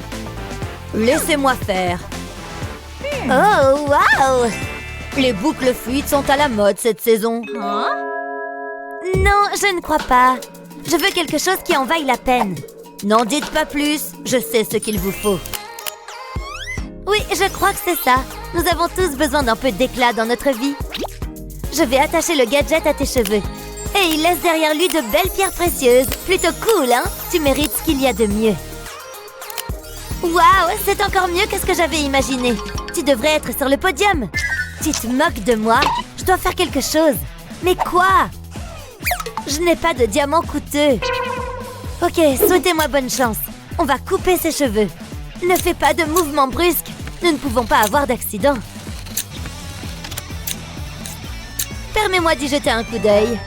Laissez-moi faire. Oh, waouh! Les boucles fluides sont à la mode cette saison. Non, je ne crois pas. Je veux quelque chose qui en vaille la peine. N'en dites pas plus, je sais ce qu'il vous faut. Oui, je crois que c'est ça. Nous avons tous besoin d'un peu d'éclat dans notre vie. Je vais attacher le gadget à tes cheveux. Et il laisse derrière lui de belles pierres précieuses. Plutôt cool, hein? Tu mérites ce qu'il y a de mieux. Waouh, c'est encore mieux que ce que j'avais imaginé. Tu devrais être sur le podium. Tu te moques de moi? Je dois faire quelque chose. Mais quoi? Je n'ai pas de diamants coûteux. Ok, souhaitez-moi bonne chance. On va couper ses cheveux. Ne fais pas de mouvements brusques. Nous ne pouvons pas avoir d'accident. Permets-moi d'y jeter un coup d'œil.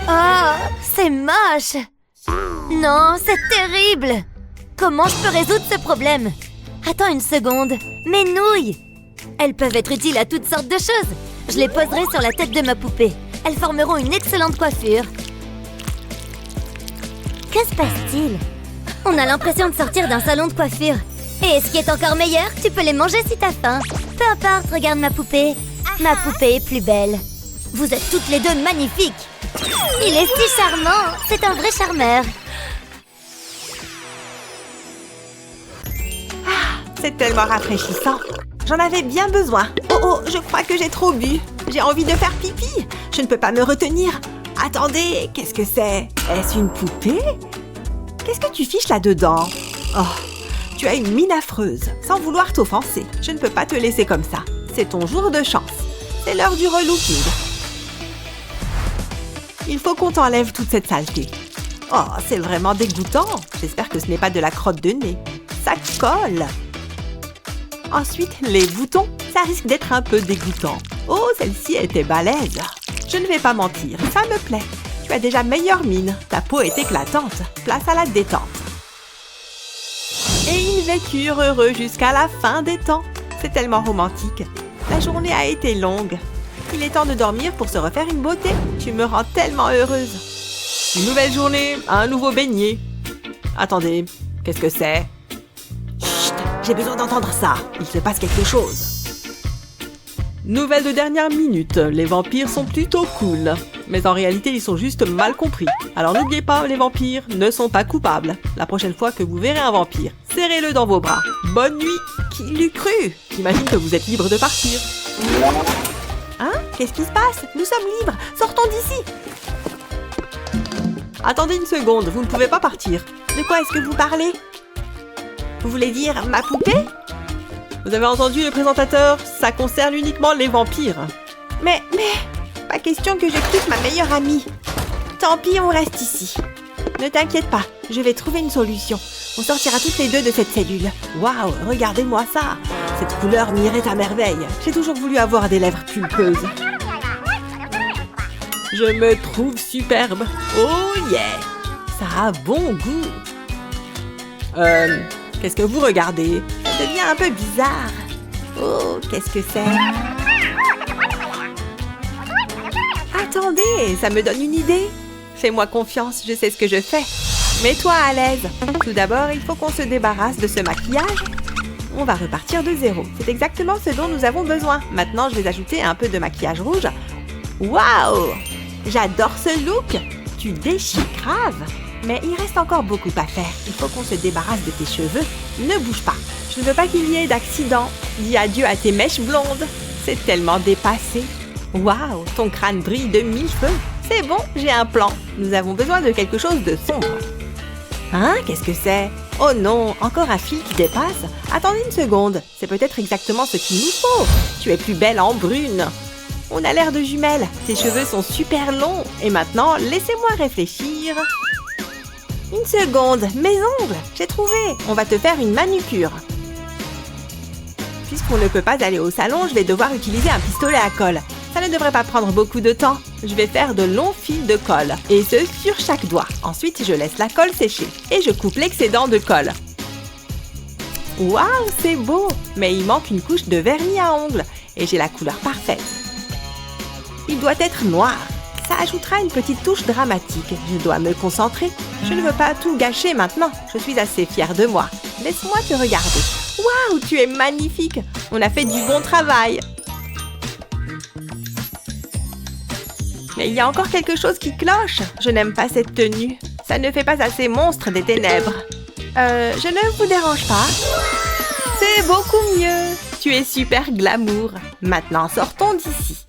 Oh, c'est moche. Non, c'est terrible. Comment je peux résoudre ce problème? Attends une seconde. Mes nouilles. Elles peuvent être utiles à toutes sortes de choses. Je les poserai sur la tête de ma poupée. Elles formeront une excellente coiffure. Que se passe-t-il? On a l'impression de sortir d'un salon de coiffure. Et ce qui est encore meilleur, tu peux les manger si t'as faim. Peu importe, regarde ma poupée. Ma poupée est plus belle. Vous êtes toutes les deux magnifiques. Il est si charmant. C'est un vrai charmeur. C'est tellement rafraîchissant. J'en avais bien besoin. Oh, je crois que j'ai trop bu. J'ai envie de faire pipi. Je ne peux pas me retenir. Attendez, qu'est-ce que c'est? Est-ce une poupée? Qu'est-ce que tu fiches là-dedans? Oh, tu as une mine affreuse. Sans vouloir t'offenser, je ne peux pas te laisser comme ça. C'est ton jour de chance. C'est l'heure du relooking. Il faut qu'on t'enlève toute cette saleté. Oh, c'est vraiment dégoûtant. J'espère que ce n'est pas de la crotte de nez. Ça colle. Ensuite, les boutons, ça risque d'être un peu dégoûtant. Oh, celle-ci était balèze. Je ne vais pas mentir, ça me plaît. Tu as déjà meilleure mine. Ta peau est éclatante. Place à la détente. Et ils vécurent heureux jusqu'à la fin des temps. C'est tellement romantique. La journée a été longue. Il est temps de dormir pour se refaire une beauté. Tu me rends tellement heureuse. Une nouvelle journée, un nouveau beignet. Attendez, qu'est-ce que c'est? Chut, j'ai besoin d'entendre ça. Il se passe quelque chose. Nouvelle de dernière minute, les vampires sont plutôt cool. Mais en réalité, ils sont juste mal compris. Alors n'oubliez pas, les vampires ne sont pas coupables. La prochaine fois que vous verrez un vampire, serrez-le dans vos bras. Bonne nuit. Qui l'eût cru? J'imagine que vous êtes libre de partir. Hein? Qu'est-ce qui se passe? Nous sommes libres. Sortons d'ici. Attendez une seconde, vous ne pouvez pas partir. De quoi est-ce que vous parlez? Vous voulez dire ma poupée? Vous avez entendu le présentateur? Ça concerne uniquement les vampires. Mais, pas question que je quitte ma meilleure amie. Tant pis, on reste ici. Ne t'inquiète pas, je vais trouver une solution. On sortira toutes les deux de cette cellule. Waouh, regardez-moi ça. Cette couleur m'irait à merveille. J'ai toujours voulu avoir des lèvres pulpeuses. Je me trouve superbe. Oh yeah! Ça a bon goût. Qu'est-ce que vous regardez? Ça devient un peu bizarre. Oh, qu'est-ce que c'est? Attendez, ça me donne une idée. Fais-moi confiance, je sais ce que je fais. Mets-toi à l'aise. Tout d'abord, il faut qu'on se débarrasse de ce maquillage. On va repartir de zéro. C'est exactement ce dont nous avons besoin. Maintenant, je vais ajouter un peu de maquillage rouge. Waouh! J'adore ce look. Tu déchires grave. Mais il reste encore beaucoup à faire. Il faut qu'on se débarrasse de tes cheveux. Ne bouge pas. Je ne veux pas qu'il y ait d'accident. Dis adieu à tes mèches blondes. C'est tellement dépassé. Waouh, ton crâne brille de mille feux. C'est bon, j'ai un plan. Nous avons besoin de quelque chose de sombre. Hein, qu'est-ce que c'est? Oh non, encore un fil qui dépasse. Attendez une seconde. C'est peut-être exactement ce qu'il nous faut. Tu es plus belle en brune. On a l'air de jumelles. Tes cheveux sont super longs. Et maintenant, laissez-moi réfléchir. Une seconde, mes ongles, j'ai trouvé. On va te faire une manucure. Puisqu'on ne peut pas aller au salon, je vais devoir utiliser un pistolet à colle. Ça ne devrait pas prendre beaucoup de temps. Je vais faire de longs fils de colle, et ce sur chaque doigt. Ensuite, je laisse la colle sécher, et je coupe l'excédent de colle. Waouh, c'est beau! Mais il manque une couche de vernis à ongles, et j'ai la couleur parfaite. Il doit être noir. Ça ajoutera une petite touche dramatique. Je dois me concentrer. Je ne veux pas tout gâcher maintenant. Je suis assez fière de moi. Laisse-moi te regarder. Waouh, tu es magnifique. On a fait du bon travail. Mais il y a encore quelque chose qui cloche. Je n'aime pas cette tenue. Ça ne fait pas assez monstre des ténèbres. Je ne vous dérange pas? C'est beaucoup mieux. Tu es super glamour. Maintenant, sortons d'ici.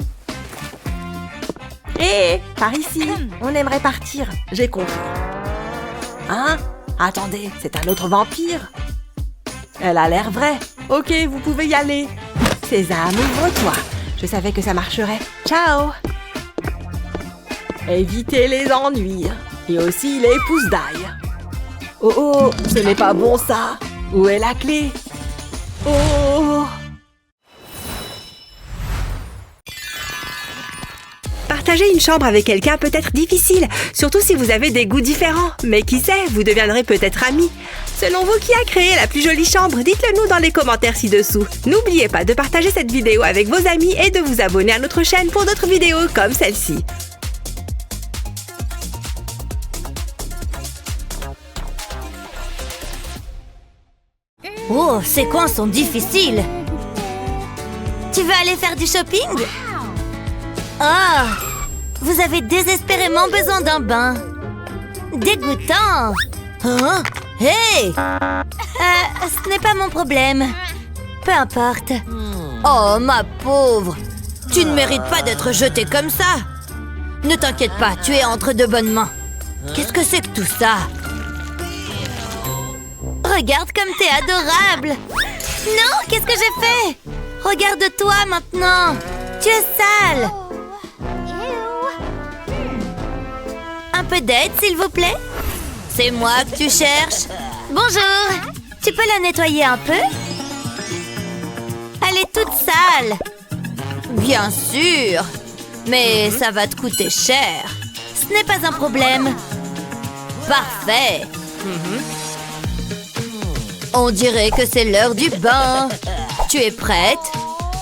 Hé, par ici. On aimerait partir. J'ai compris. Hein? Attendez, c'est un autre vampire. Elle a l'air vraie. Ok, vous pouvez y aller. Sésame, ouvre-toi. Je savais que ça marcherait. Ciao. Évitez les ennuis. Et aussi les pousses d'ail. Oh oh, ce n'est pas bon ça. Où est la clé? Oh! Partager une chambre avec quelqu'un peut être difficile, surtout si vous avez des goûts différents. Mais qui sait, vous deviendrez peut-être amis. Selon vous, qui a créé la plus jolie chambre? Dites-le nous dans les commentaires ci-dessous. N'oubliez pas de partager cette vidéo avec vos amis et de vous abonner à notre chaîne pour d'autres vidéos comme celle-ci. Oh, ces coins sont difficiles. Tu veux aller faire du shopping? Oh, vous avez désespérément besoin d'un bain. Dégoûtant. Hein? Hey! Ce n'est pas mon problème. Peu importe. Oh, ma pauvre. Tu ne mérites pas d'être jetée comme ça. Ne t'inquiète pas, tu es entre de bonnes mains. Qu'est-ce que c'est que tout ça? Regarde comme t'es adorable. Non, qu'est-ce que j'ai fait? Regarde-toi maintenant. Tu es sale. Un peu d'aide, s'il vous plaît? C'est moi que tu cherches. Bonjour. Tu peux la nettoyer un peu? Elle est toute sale. Bien sûr. Mais ça va te coûter cher. Ce n'est pas un problème. Parfait. On dirait que c'est l'heure du bain. Tu es prête?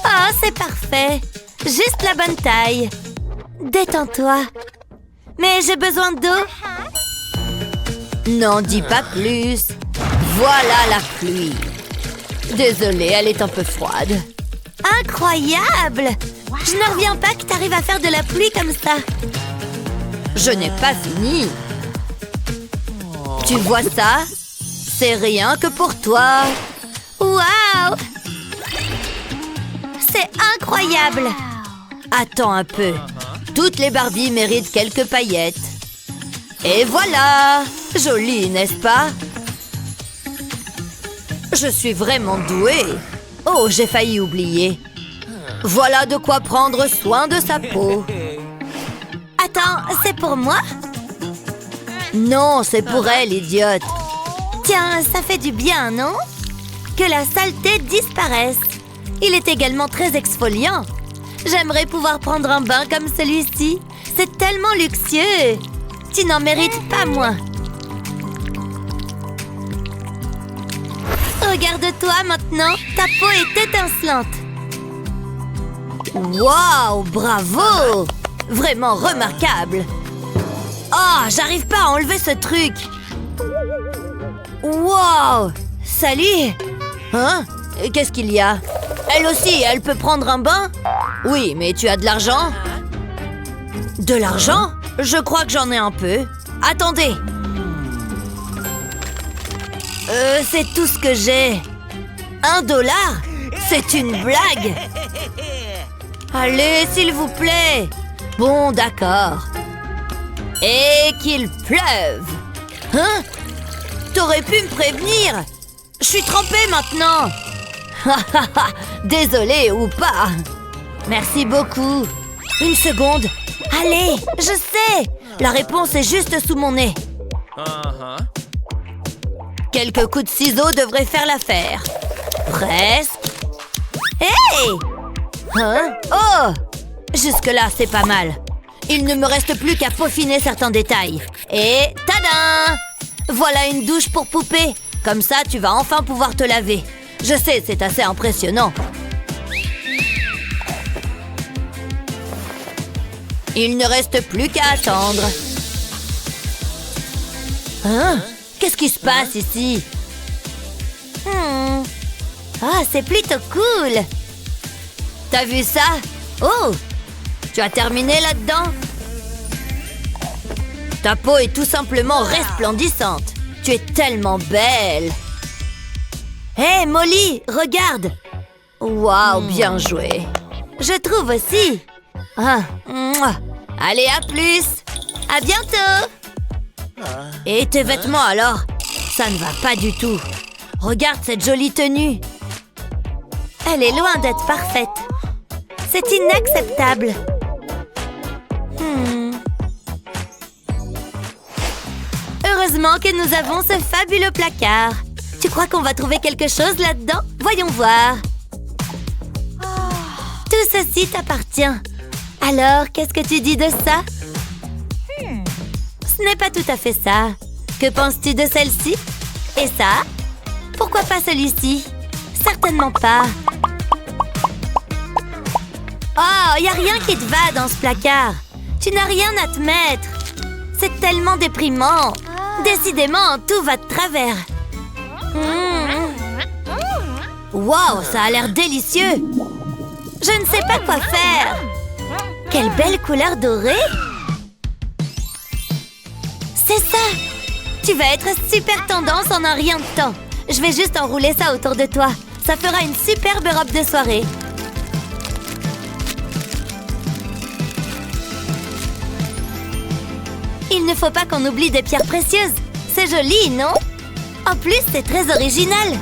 Oh, c'est parfait. Juste la bonne taille. Détends-toi. Mais j'ai besoin d'eau. N'en dis pas plus. Voilà la pluie. Désolée, elle est un peu froide. Incroyable! Je ne reviens pas que t'arrives à faire de la pluie comme ça. Je n'ai pas fini. Tu vois ça? C'est rien que pour toi. Waouh! C'est incroyable! Attends un peu. Toutes les Barbies méritent quelques paillettes. Et voilà! Joli, n'est-ce pas? Je suis vraiment douée. Oh, j'ai failli oublier. Voilà de quoi prendre soin de sa peau. Attends, c'est pour moi? Non, c'est pour elle, idiote. Tiens, ça fait du bien, non? Que la saleté disparaisse. Il est également très exfoliant. J'aimerais pouvoir prendre un bain comme celui-ci. C'est tellement luxueux. Tu n'en mérites pas moins. Regarde-toi maintenant. Ta peau est étincelante. Waouh, bravo! Vraiment remarquable. Oh, j'arrive pas à enlever ce truc. Wow! Salut! Hein? Qu'est-ce qu'il y a? Elle aussi, elle peut prendre un bain? Oui, mais tu as de l'argent? De l'argent? Je crois que j'en ai un peu. Attendez! C'est tout ce que j'ai. $1? C'est une blague! Allez, s'il vous plaît! Bon, d'accord. Et qu'il pleuve! Hein? T'aurais pu me prévenir! Je suis trempée maintenant! Désolée ou pas! Merci beaucoup! Une seconde! Allez, je sais! La réponse est juste sous mon nez. Quelques coups de ciseaux devraient faire l'affaire. Presque. Hey! Hein? Oh! Jusque-là, c'est pas mal. Il ne me reste plus qu'à peaufiner certains détails. Et tadam! Voilà une douche pour poupée. Comme ça, tu vas enfin pouvoir te laver. Je sais, c'est assez impressionnant. Il ne reste plus qu'à attendre. Hein? Qu'est-ce qui se passe ici? Ah, c'est plutôt cool. T'as vu ça? Oh! Tu as terminé là-dedans? Ta peau est tout simplement resplendissante. Tu es tellement belle. Hé, Molly, regarde. Waouh, bien joué. Je trouve aussi. Ah, mouah. Allez, à plus. À bientôt. Et tes vêtements alors? Ça ne va pas du tout. Regarde cette jolie tenue. Elle est loin d'être parfaite. C'est inacceptable. Heureusement que nous avons ce fabuleux placard. Tu crois qu'on va trouver quelque chose là-dedans? Voyons voir. Tout ceci t'appartient. Alors, qu'est-ce que tu dis de ça? Ce n'est pas tout à fait ça. Que penses-tu de celle-ci? Et ça? Pourquoi pas celui-ci? Certainement pas. Oh, y a rien qui te va dans ce placard. Tu n'as rien à te mettre. C'est tellement déprimant. Décidément, tout va de travers. Wow, ça a l'air délicieux. Je ne sais pas quoi faire. Quelle belle couleur dorée. C'est ça. Tu vas être super tendance en un rien de temps. Je vais juste enrouler ça autour de toi. Ça fera une superbe robe de soirée. Il ne faut pas qu'on oublie des pierres précieuses. C'est joli, non? En plus, c'est très original.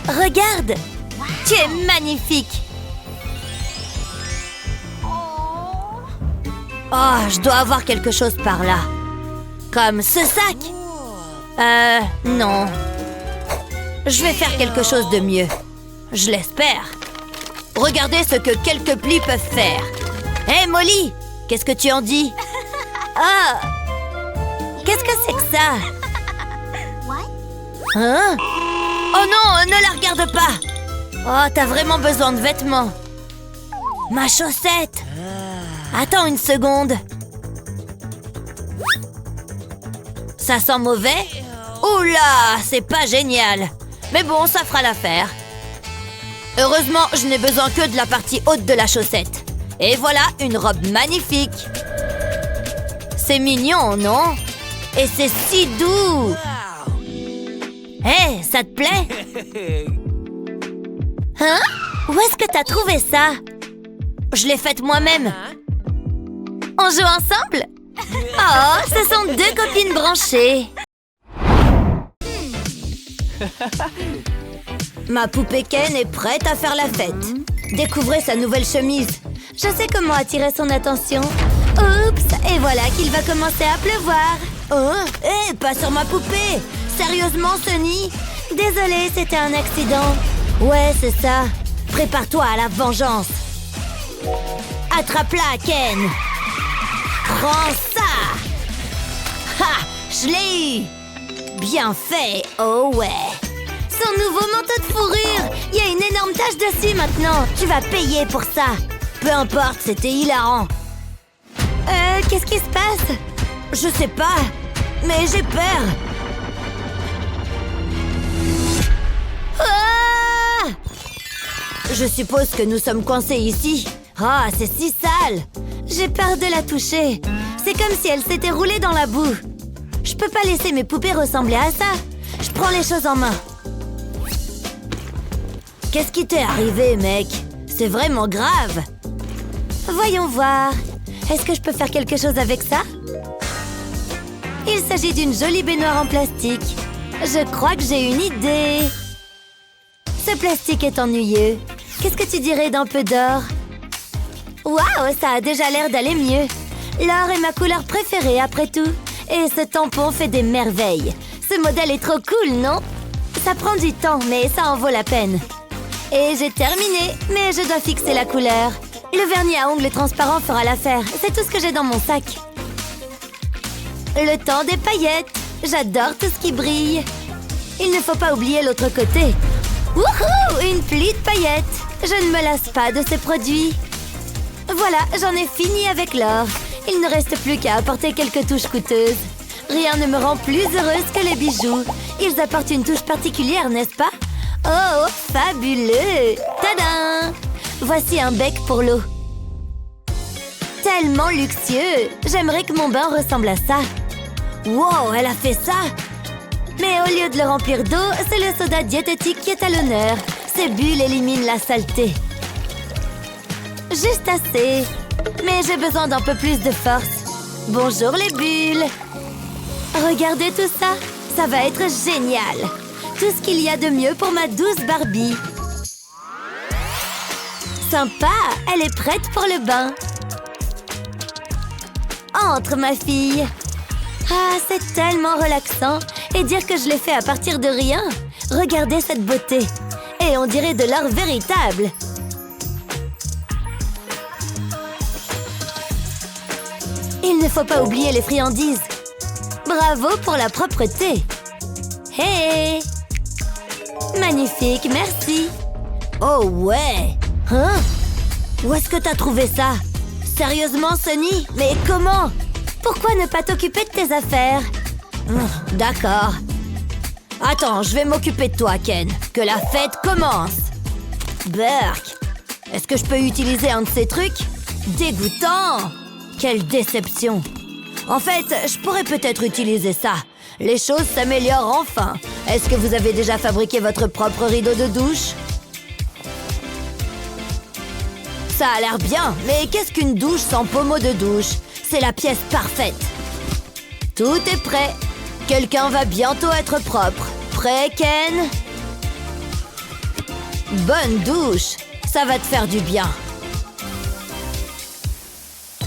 Regarde! Tu es magnifique! Oh, je dois avoir quelque chose par là. Comme ce sac. Non. Je vais faire quelque chose de mieux. Je l'espère. Regardez ce que quelques plis peuvent faire. Hé, Molly! Qu'est-ce que tu en dis? Ah! Qu'est-ce que c'est que ça? Hein? Oh non, ne la regarde pas! Oh, t'as vraiment besoin de vêtements. Ma chaussette. Attends une seconde. Ça sent mauvais? Oula, c'est pas génial. Mais bon, ça fera l'affaire. Heureusement, je n'ai besoin que de la partie haute de la chaussette. Et voilà, une robe magnifique. C'est mignon, non? Et c'est si doux. Hé, ça te plaît? Hein? Où est-ce que t'as trouvé ça? Je l'ai faite moi-même. On joue ensemble? Oh, ce sont deux copines branchées. Ma poupée Ken est prête à faire la fête. Découvrez sa nouvelle chemise. Je sais comment attirer son attention. Oups, et voilà qu'il va commencer à pleuvoir. Oh, hé, pas sur ma poupée. Sérieusement, Sunny? Désolée, c'était un accident. Ouais, c'est ça. Prépare-toi à la vengeance. Attrape-la, Ken. Prends ça. Ha! Je l'ai eu. Bien fait, oh ouais. Son nouveau manteau de fourrure. Il y a une énorme tache dessus maintenant. Tu vas payer pour ça. Peu importe, c'était hilarant. Qu'est-ce qui se passe? Je sais pas, mais j'ai peur. Ah! Je suppose que nous sommes coincés ici. Ah, c'est si sale. J'ai peur de la toucher. C'est comme si elle s'était roulée dans la boue. Je peux pas laisser mes poupées ressembler à ça. Je prends les choses en main. Qu'est-ce qui t'est arrivé, mec? C'est vraiment grave. Voyons voir. Est-ce que je peux faire quelque chose avec ça? Il s'agit d'une jolie baignoire en plastique. Je crois que j'ai une idée. Ce plastique est ennuyeux. Qu'est-ce que tu dirais d'un peu d'or? Waouh, ça a déjà l'air d'aller mieux. L'or est ma couleur préférée après tout. Et ce tampon fait des merveilles. Ce modèle est trop cool, non? Ça prend du temps, mais ça en vaut la peine. Et j'ai terminé, mais je dois fixer la couleur. Le vernis à ongles transparent fera l'affaire. C'est tout ce que j'ai dans mon sac. Le temps des paillettes. J'adore tout ce qui brille. Il ne faut pas oublier l'autre côté. Wouhou! Une pluie de paillettes. Je ne me lasse pas de ces produits. Voilà, j'en ai fini avec l'or. Il ne reste plus qu'à apporter quelques touches coûteuses. Rien ne me rend plus heureuse que les bijoux. Ils apportent une touche particulière, n'est-ce pas? Oh, fabuleux! Tadam! Voici un bec pour l'eau. Tellement luxueux! J'aimerais que mon bain ressemble à ça. Wow, elle a fait ça! Mais au lieu de le remplir d'eau, c'est le soda diététique qui est à l'honneur. Ces bulles éliminent la saleté. Juste assez. Mais j'ai besoin d'un peu plus de force. Bonjour les bulles! Regardez tout ça! Ça va être génial! Tout ce qu'il y a de mieux pour ma douce Barbie. Sympa! Elle est prête pour le bain. Entre, ma fille! Ah, c'est tellement relaxant! Et dire que je l'ai fait à partir de rien! Regardez cette beauté! Et on dirait de l'or véritable! Il ne faut pas oublier les friandises! Bravo pour la propreté! Hey! Magnifique, merci! Oh ouais! Hein? Où est-ce que t'as trouvé ça? Sérieusement, Sunny? Mais comment? Pourquoi ne pas t'occuper de tes affaires? D'accord. Attends, je vais m'occuper de toi, Ken. Que la fête commence! Burk! Est-ce que je peux utiliser un de ces trucs? Dégoûtant! Quelle déception! En fait, je pourrais peut-être utiliser ça. Les choses s'améliorent enfin. Est-ce que vous avez déjà fabriqué votre propre rideau de douche? Ça a l'air bien, mais qu'est-ce qu'une douche sans pommeau de douche? C'est la pièce parfaite. Tout est prêt. Quelqu'un va bientôt être propre. Prêt, Ken? Bonne douche. Ça va te faire du bien.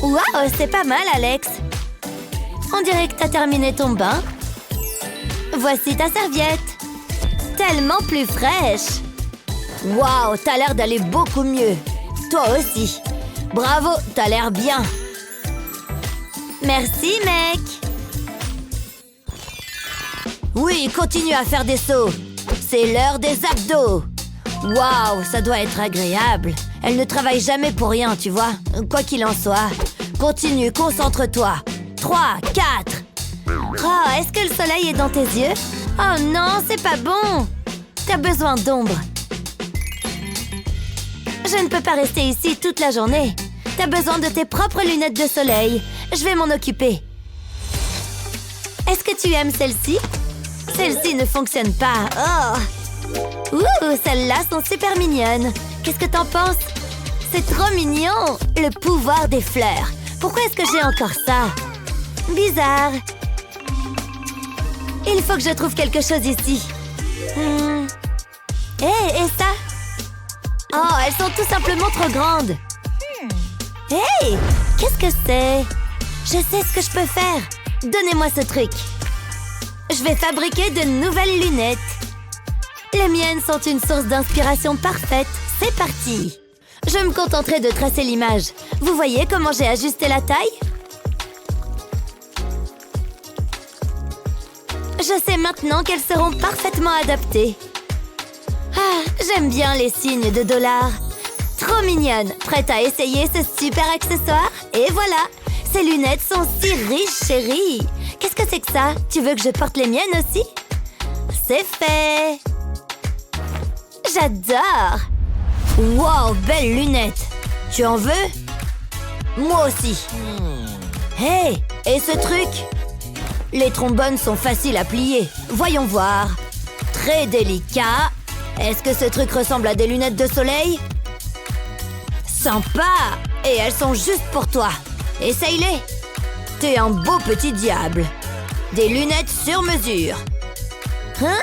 Waouh, c'est pas mal, Alex. On dirait que t'as terminé ton bain. Voici ta serviette. Tellement plus fraîche. Waouh, t'as l'air d'aller beaucoup mieux. Toi aussi. Bravo, t'as l'air bien. Merci, mec. Oui, continue à faire des sauts. C'est l'heure des abdos. Waouh, ça doit être agréable. Elle ne travaille jamais pour rien, tu vois. Quoi qu'il en soit. Continue, concentre-toi. 3, 4. Oh, est-ce que le soleil est dans tes yeux? Oh non, c'est pas bon. T'as besoin d'ombre. Je ne peux pas rester ici toute la journée. T'as besoin de tes propres lunettes de soleil. Je vais m'en occuper. Est-ce que tu aimes celle-ci? Celle-ci ne fonctionne pas. Oh! Ouh, celles-là sont super mignonnes. Qu'est-ce que t'en penses? C'est trop mignon! Le pouvoir des fleurs. Pourquoi est-ce que j'ai encore ça? Bizarre. Il faut que je trouve quelque chose ici. Et ça? Oh, elles sont tout simplement trop grandes. Hey! Qu'est-ce que c'est? Je sais ce que je peux faire. Donnez-moi ce truc. Je vais fabriquer de nouvelles lunettes. Les miennes sont une source d'inspiration parfaite. C'est parti. Je me contenterai de tracer l'image. Vous voyez comment j'ai ajusté la taille? Je sais maintenant qu'elles seront parfaitement adaptées. Ah, j'aime bien les signes de dollars. Trop mignonne. Prête à essayer ce super accessoire? Et voilà. Ces lunettes sont si riches, chérie. Qu'est-ce que c'est que ça? Tu veux que je porte les miennes aussi? C'est fait. J'adore. Wow, belle lunette. Tu en veux? Moi aussi. Hey, et ce truc? Les trombones sont faciles à plier. Voyons voir. Très délicat. Est-ce que ce truc ressemble à des lunettes de soleil? Sympa. Et elles sont juste pour toi. Essaye-les. T'es un beau petit diable. Des lunettes sur mesure. Hein?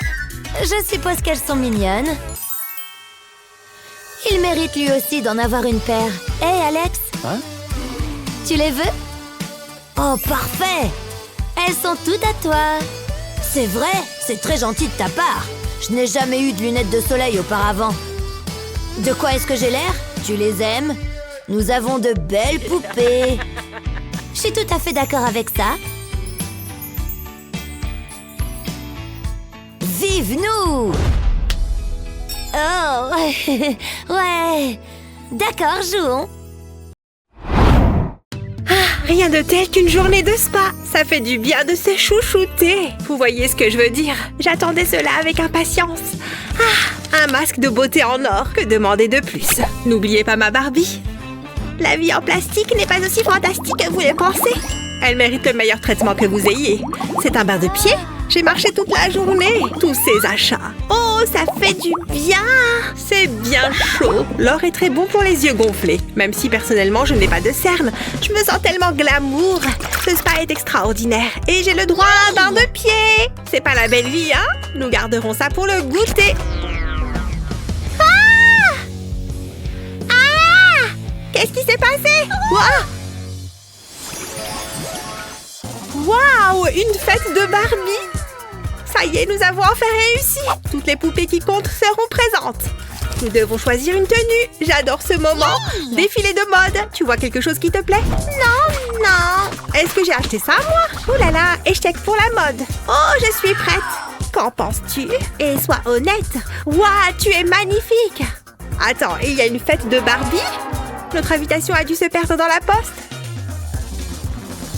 Je suppose qu'elles sont mignonnes. Il mérite lui aussi d'en avoir une paire. Hey, Alex. Hein? Tu les veux? Oh, parfait. Elles sont toutes à toi. C'est vrai, c'est très gentil de ta part. Je n'ai jamais eu de lunettes de soleil auparavant. De quoi est-ce que j'ai l'air? Tu les aimes? Nous avons de belles poupées. Je suis tout à fait d'accord avec ça. Vive nous! Oh, ouais. D'accord, jouons. Rien de tel qu'une journée de spa. Ça fait du bien de se chouchouter. Vous voyez ce que je veux dire? J'attendais cela avec impatience. Ah, un masque de beauté en or. Que demander de plus? N'oubliez pas ma Barbie. La vie en plastique n'est pas aussi fantastique que vous le pensez. Elle mérite le meilleur traitement que vous ayez. C'est un bain de pied. J'ai marché toute la journée. Tous ces achats. Oh, ça fait du bien. C'est bien chaud. L'or est très bon pour les yeux gonflés. Même si personnellement, je n'ai pas de cernes. Je me sens tellement glamour. Ce spa est extraordinaire. Et j'ai le droit à un bain de pied. C'est pas la belle vie, hein? Nous garderons ça pour le goûter. Qu'est-ce qui s'est passé? Waouh! Une fête de Barbie! Ça y est, nous avons enfin réussi! Toutes les poupées qui comptent seront présentes. Nous devons choisir une tenue. J'adore ce moment. Défilé de mode. Tu vois quelque chose qui te plaît? Non, non. Est-ce que j'ai acheté ça, moi? Oh là là, échec pour la mode. Oh, je suis prête. Qu'en penses-tu? Et sois honnête. Waouh, tu es magnifique! Attends, il y a une fête de Barbie? Notre invitation a dû se perdre dans la poste.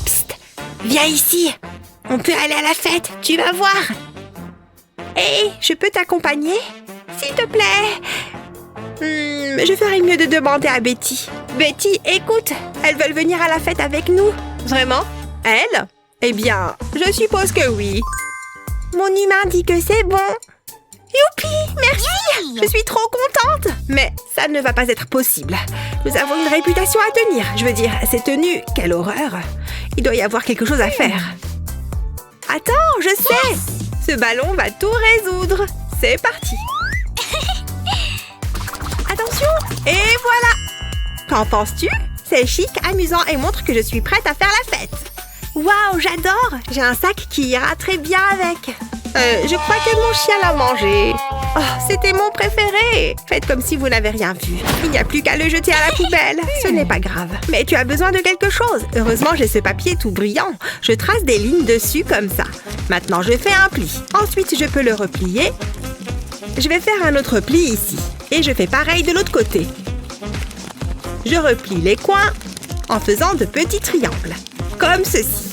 Psst, viens ici. On peut aller à la fête, tu vas voir. Hé, je peux t'accompagner? S'il te plaît. Je ferais mieux de demander à Betty. Betty, écoute, elles veulent venir à la fête avec nous. Vraiment? Elles? Eh bien, je suppose que oui. Mon humain dit que c'est bon. Youpi, merci. Je suis trop contente. Mais ça ne va pas être possible. Nous avons une réputation à tenir. Je veux dire, ces tenues, quelle horreur. Il doit y avoir quelque chose à faire. Attends, je sais. Ce ballon va tout résoudre. C'est parti. Attention. Et voilà. Qu'en penses-tu? C'est chic, amusant et montre que je suis prête à faire la fête. Waouh, j'adore. J'ai un sac qui ira très bien avec. Je crois que mon chien l'a mangé. Oh, c'était mon préféré. Faites comme si vous n'avez rien vu. Il n'y a plus qu'à le jeter à la poubelle. Ce n'est pas grave. Mais tu as besoin de quelque chose. Heureusement, j'ai ce papier tout brillant. Je trace des lignes dessus comme ça. Maintenant, je fais un pli. Ensuite, je peux le replier. Je vais faire un autre pli ici. Et je fais pareil de l'autre côté. Je replie les coins en faisant de petits triangles, comme ceci.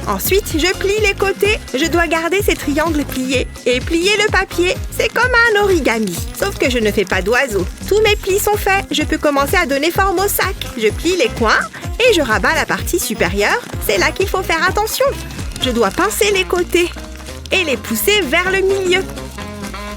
Ensuite, je plie les côtés. Je dois garder ces triangles pliés. Et plier le papier, c'est comme un origami. Sauf que je ne fais pas d'oiseau. Tous mes plis sont faits. Je peux commencer à donner forme au sac. Je plie les coins et je rabats la partie supérieure. C'est là qu'il faut faire attention. Je dois pincer les côtés et les pousser vers le milieu.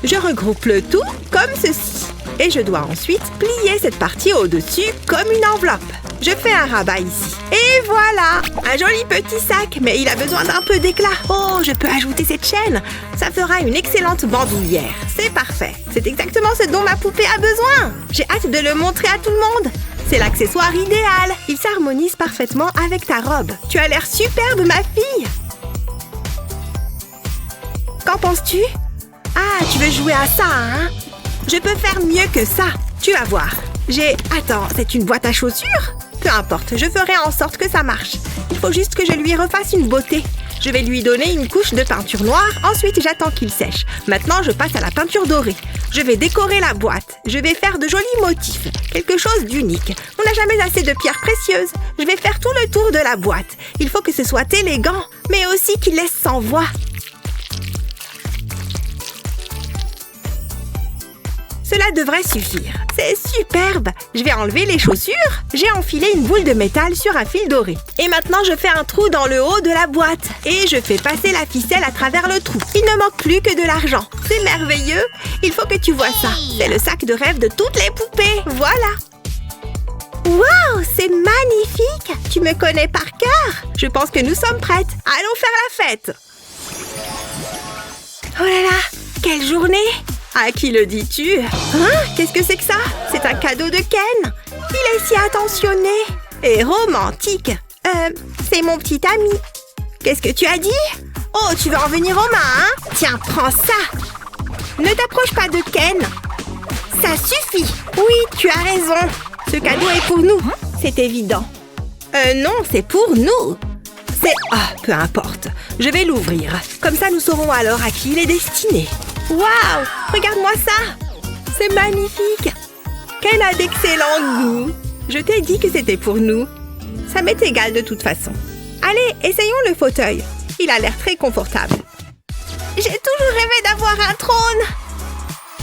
Je regroupe le tout comme ceci. Et je dois ensuite plier cette partie au-dessus comme une enveloppe. Je fais un rabat ici. Et voilà! Un joli petit sac, mais il a besoin d'un peu d'éclat. Oh, je peux ajouter cette chaîne. Ça fera une excellente bandoulière. C'est parfait. C'est exactement ce dont ma poupée a besoin. J'ai hâte de le montrer à tout le monde. C'est l'accessoire idéal. Il s'harmonise parfaitement avec ta robe. Tu as l'air superbe, ma fille. Qu'en penses-tu? Ah, tu veux jouer à ça, hein? Je peux faire mieux que ça. Tu vas voir. Attends, c'est une boîte à chaussures? Peu importe, je ferai en sorte que ça marche. Il faut juste que je lui refasse une beauté. Je vais lui donner une couche de peinture noire. Ensuite, j'attends qu'il sèche. Maintenant, je passe à la peinture dorée. Je vais décorer la boîte. Je vais faire de jolis motifs. Quelque chose d'unique. On n'a jamais assez de pierres précieuses. Je vais faire tout le tour de la boîte. Il faut que ce soit élégant, mais aussi qu'il laisse sans voix. Cela devrait suffire. C'est superbe. Je vais enlever les chaussures. J'ai enfilé une boule de métal sur un fil doré. Et maintenant, je fais un trou dans le haut de la boîte. Et je fais passer la ficelle à travers le trou. Il ne manque plus que de l'argent. C'est merveilleux. Il faut que tu vois ça. C'est le sac de rêve de toutes les poupées. Voilà. Waouh, c'est magnifique. Tu me connais par cœur. Je pense que nous sommes prêtes. Allons faire la fête. Oh là là, quelle journée! À qui le dis-tu? Hein? Qu'est-ce que c'est que ça? C'est un cadeau de Ken. Il est si attentionné et romantique. C'est mon petit ami. Qu'est-ce que tu as dit? Oh, tu veux en venir aux mains, hein? Tiens, prends ça. Ne t'approche pas de Ken. Ça suffit. Oui, tu as raison. Ce cadeau est pour nous. C'est évident. Non, c'est pour nous. Ah, peu importe. Je vais l'ouvrir. Comme ça, nous saurons alors à qui il est destiné. Waouh! Regarde-moi ça! C'est magnifique! Ken a d'excellents goûts! Je t'ai dit que c'était pour nous. Ça m'est égal de toute façon. Allez, essayons le fauteuil. Il a l'air très confortable. J'ai toujours rêvé d'avoir un trône!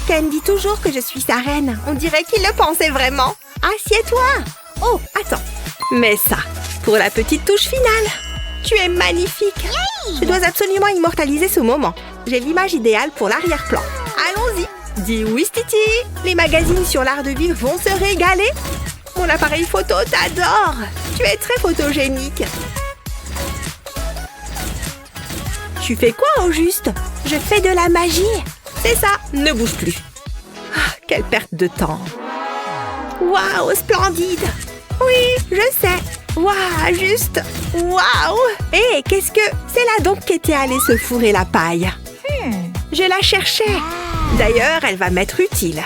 Ken dit toujours que je suis sa reine. On dirait qu'il le pensait vraiment. Assieds-toi! Oh, attends. Mais ça, pour la petite touche finale. Tu es magnifique! Je dois absolument immortaliser ce moment. J'ai l'image idéale pour l'arrière-plan. Allons-y! Dis oui, Titi! Les magazines sur l'art de vivre vont se régaler! Mon appareil photo t'adore! Tu es très photogénique! Tu fais quoi au juste? Je fais de la magie! C'est ça! Ne bouge plus! Ah, quelle perte de temps! Waouh, splendide! Oui, je sais! Waouh, juste! Waouh! Hé, qu'est-ce que... C'est là donc qu'était allée se fourrer la paille. Je la cherchais. D'ailleurs, elle va m'être utile.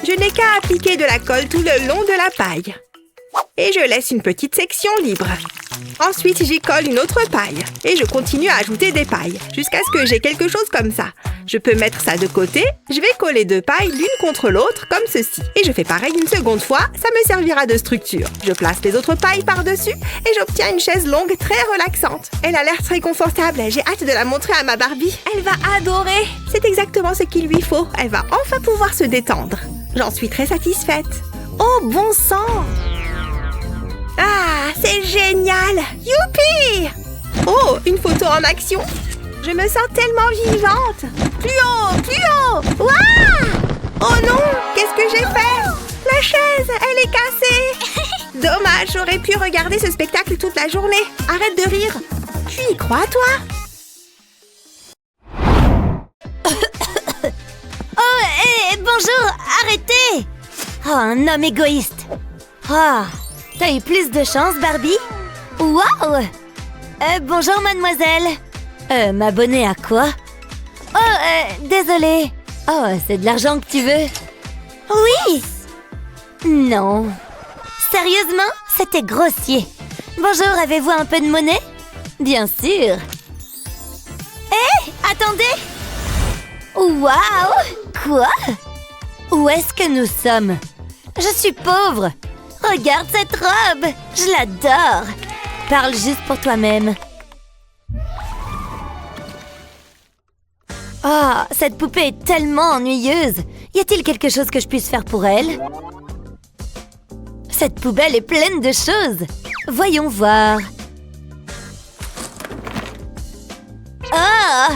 Je n'ai qu'à appliquer de la colle tout le long de la paille. Et je laisse une petite section libre. Ensuite, j'y colle une autre paille. Et je continue à ajouter des pailles, jusqu'à ce que j'ai quelque chose comme ça. Je peux mettre ça de côté. Je vais coller deux pailles l'une contre l'autre, comme ceci. Et je fais pareil une seconde fois. Ça me servira de structure. Je place les autres pailles par-dessus et j'obtiens une chaise longue très relaxante. Elle a l'air très confortable. J'ai hâte de la montrer à ma Barbie. Elle va adorer. C'est exactement ce qu'il lui faut. Elle va enfin pouvoir se détendre. J'en suis très satisfaite. Oh, bon sang! Ah, c'est génial! Youpi! Oh, une photo en action! Je me sens tellement vivante! Plus haut! Plus haut! Waouh! Oh non! Qu'est-ce que j'ai fait? La chaise, elle est cassée! Dommage, j'aurais pu regarder ce spectacle toute la journée. Arrête de rire! Tu y crois, toi? Oh, hé, bonjour! Arrêtez! Oh, un homme égoïste! Oh, t'as eu plus de chance, Barbie? Waouh! Bonjour, mademoiselle! M'abonner à quoi? Oh, désolée! Oh, c'est de l'argent que tu veux? Oui! Non. Sérieusement? C'était grossier. Bonjour, avez-vous un peu de monnaie? Bien sûr! Hé! Attendez! Waouh! Quoi? Où est-ce que nous sommes? Je suis pauvre. Regarde cette robe. Je l'adore. Parle juste pour toi-même. Oh, cette poupée est tellement ennuyeuse. Y a-t-il quelque chose que je puisse faire pour elle? Cette poubelle est pleine de choses. Voyons voir. Ah!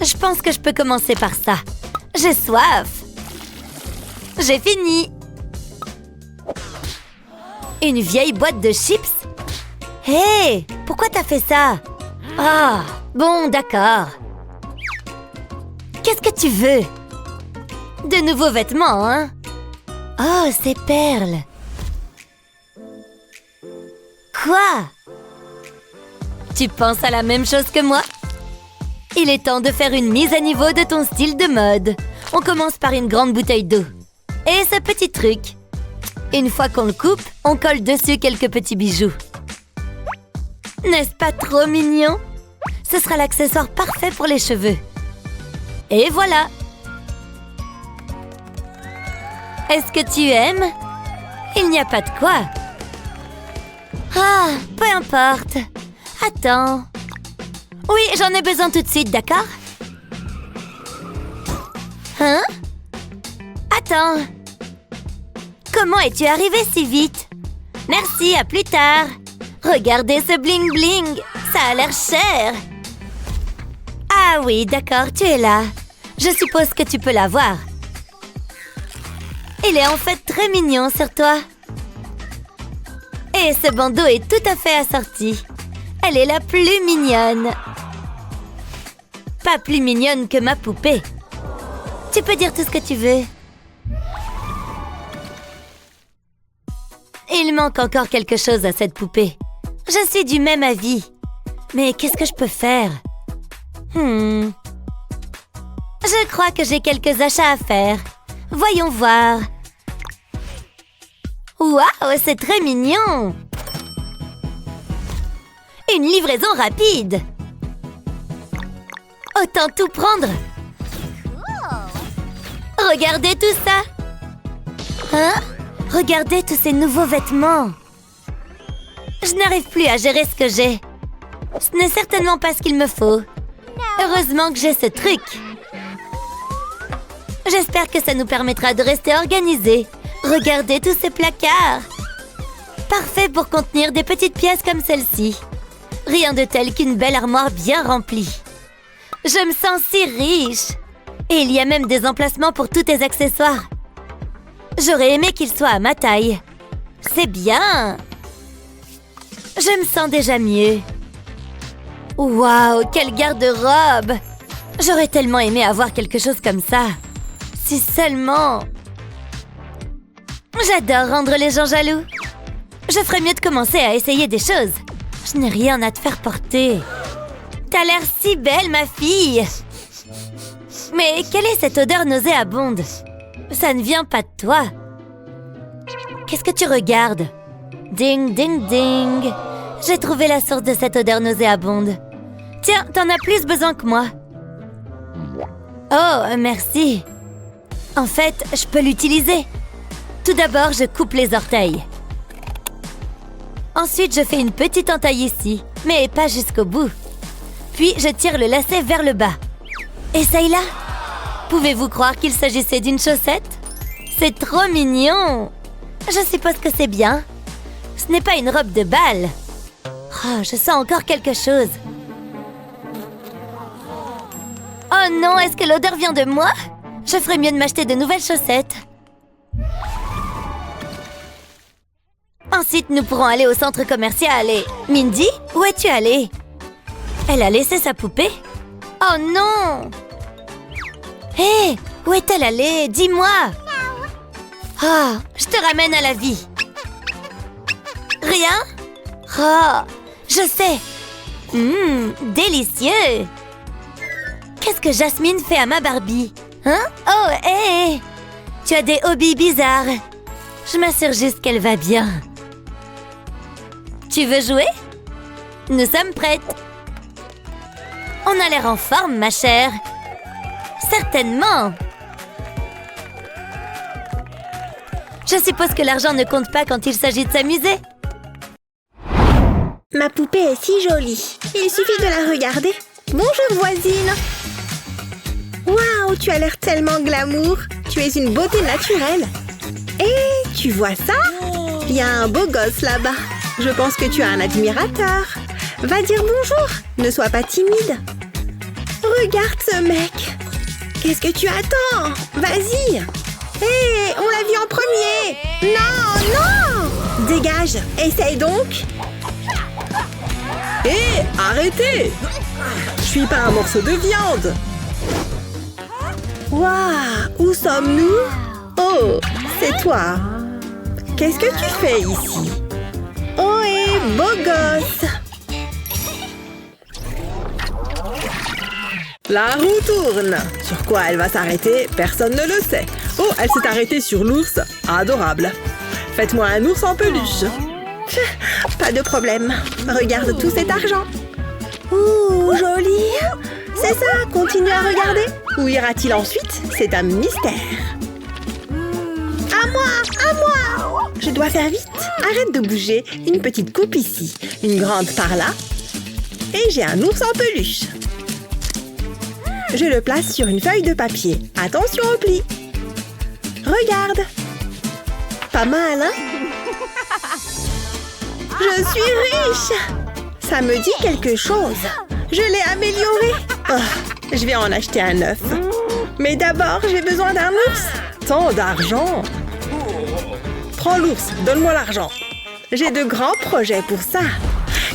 Je pense que je peux commencer par ça. J'ai soif. J'ai fini. Une vieille boîte de chips? Hé! Hey, pourquoi t'as fait ça? Ah, bon, d'accord. Qu'est-ce que tu veux? De nouveaux vêtements, hein? Oh, ces perles. Quoi? Tu penses à la même chose que moi? Il est temps de faire une mise à niveau de ton style de mode. On commence par une grande bouteille d'eau. Et ce petit truc. Une fois qu'on le coupe, on colle dessus quelques petits bijoux. N'est-ce pas trop mignon? Ce sera l'accessoire parfait pour les cheveux. Et voilà! Est-ce que tu aimes? Il n'y a pas de quoi. Ah, peu importe. Attends. Oui, j'en ai besoin tout de suite, d'accord? Hein? Attends. Comment es-tu arrivé si vite? Merci, à plus tard. Regardez ce bling-bling. Ça a l'air cher. Ah oui, d'accord, tu es là. Je suppose que tu peux l'avoir. Il est en fait très mignon sur toi. Et ce bandeau est tout à fait assorti. Elle est la plus mignonne. Pas plus mignonne que ma poupée. Tu peux dire tout ce que tu veux. Il manque encore quelque chose à cette poupée. Je suis du même avis. Mais qu'est-ce que je peux faire? Je crois que j'ai quelques achats à faire. Voyons voir. Waouh, c'est très mignon! Une livraison rapide! Autant tout prendre! Regardez tout ça! Hein? Regardez tous ces nouveaux vêtements! Je n'arrive plus à gérer ce que j'ai. Ce n'est certainement pas ce qu'il me faut. Heureusement que j'ai ce truc. J'espère que ça nous permettra de rester organisés. Regardez tous ces placards. Parfait pour contenir des petites pièces comme celle-ci. Rien de tel qu'une belle armoire bien remplie. Je me sens si riche. Et il y a même des emplacements pour tous tes accessoires. J'aurais aimé qu'ils soient à ma taille. C'est bien. Je me sens déjà mieux. Waouh, quelle garde-robe! J'aurais tellement aimé avoir quelque chose comme ça. Si seulement... J'adore rendre les gens jaloux. Je ferais mieux de commencer à essayer des choses. Je n'ai rien à te faire porter. T'as l'air si belle, ma fille. Mais quelle est cette odeur nauséabonde? Ça ne vient pas de toi. Qu'est-ce que tu regardes? Ding, ding, ding. J'ai trouvé la source de cette odeur nauséabonde. Tiens, t'en as plus besoin que moi. Oh, merci. En fait, je peux l'utiliser. Tout d'abord, je coupe les orteils. Ensuite, je fais une petite entaille ici, mais pas jusqu'au bout. Puis, je tire le lacet vers le bas. Essaye-la. Pouvez-vous croire qu'il s'agissait d'une chaussette? C'est trop mignon. Je suppose que c'est bien. Ce n'est pas une robe de bal. Oh, je sens encore quelque chose. Oh non, est-ce que l'odeur vient de moi? Je ferais mieux de m'acheter de nouvelles chaussettes. Ensuite, nous pourrons aller au centre commercial et... Mindy, où es-tu allée? Elle a laissé sa poupée? Oh non! Hé, hey, où est-elle allée? Dis-moi! Oh, je te ramène à la vie. Rien? Oh, je sais. Délicieux. Qu'est-ce que Jasmine fait à ma Barbie? Hein? Oh, hé! Hey, tu as des hobbies bizarres. Je m'assure juste qu'elle va bien. Tu veux jouer? Nous sommes prêtes. On a l'air en forme, ma chère. Certainement. Je suppose que l'argent ne compte pas quand il s'agit de s'amuser. Ma poupée est si jolie. Il suffit de la regarder. Bonjour, voisine. Waouh, tu as l'air tellement glamour. Tu es une beauté naturelle. Et tu vois ça? Il y a un beau gosse là-bas. Je pense que tu as un admirateur. Va dire bonjour. Ne sois pas timide. Regarde ce mec. Qu'est-ce que tu attends? Vas-y. Hé, on l'a vu en premier. Non, non. Dégage. Essaye donc. Hé, arrêtez! Je suis pas un morceau de viande! Waouh, où sommes-nous? Oh, c'est toi. Qu'est-ce que tu fais ici? Oh, et beau gosse. La roue tourne! Sur quoi elle va s'arrêter, personne ne le sait. Oh, elle s'est arrêtée sur l'ours. Adorable. Faites-moi un ours en peluche. Pas de problème. Regarde tout cet argent. Ouh, joli. C'est ça, continue à regarder. Où ira-t-il ensuite? C'est un mystère. À moi, à moi. Je dois faire vite. Arrête de bouger. Une petite coupe ici, une grande par là. Et j'ai un ours en peluche. Je le place sur une feuille de papier. Attention au pli. Regarde. Pas mal, hein? Je suis riche! Ça me dit quelque chose. Je l'ai amélioré. Oh, je vais en acheter un neuf. Mais d'abord, j'ai besoin d'un ours. Tant d'argent! Prends l'ours, donne-moi l'argent. J'ai de grands projets pour ça.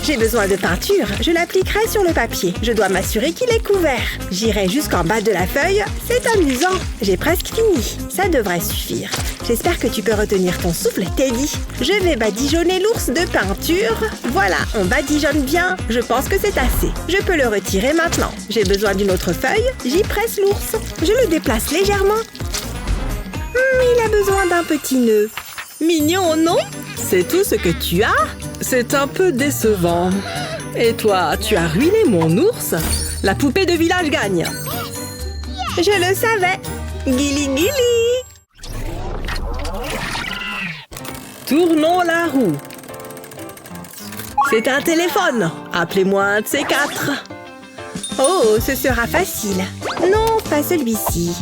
J'ai besoin de peinture. Je l'appliquerai sur le papier. Je dois m'assurer qu'il est couvert. J'irai jusqu'en bas de la feuille. C'est amusant. J'ai presque fini. Ça devrait suffire. J'espère que tu peux retenir ton souffle, Teddy. Je vais badigeonner l'ours de peinture. Voilà, on badigeonne bien. Je pense que c'est assez. Je peux le retirer maintenant. J'ai besoin d'une autre feuille. J'y presse l'ours. Je le déplace légèrement. Il a besoin d'un petit nœud. Mignon, non? C'est tout ce que tu as? C'est un peu décevant. Et toi, tu as ruiné mon ours? La poupée de village gagne. Je le savais. Guili guili. Tournons la roue. C'est un téléphone. Appelez-moi un de ces quatre. Oh, ce sera facile. Non, pas celui-ci.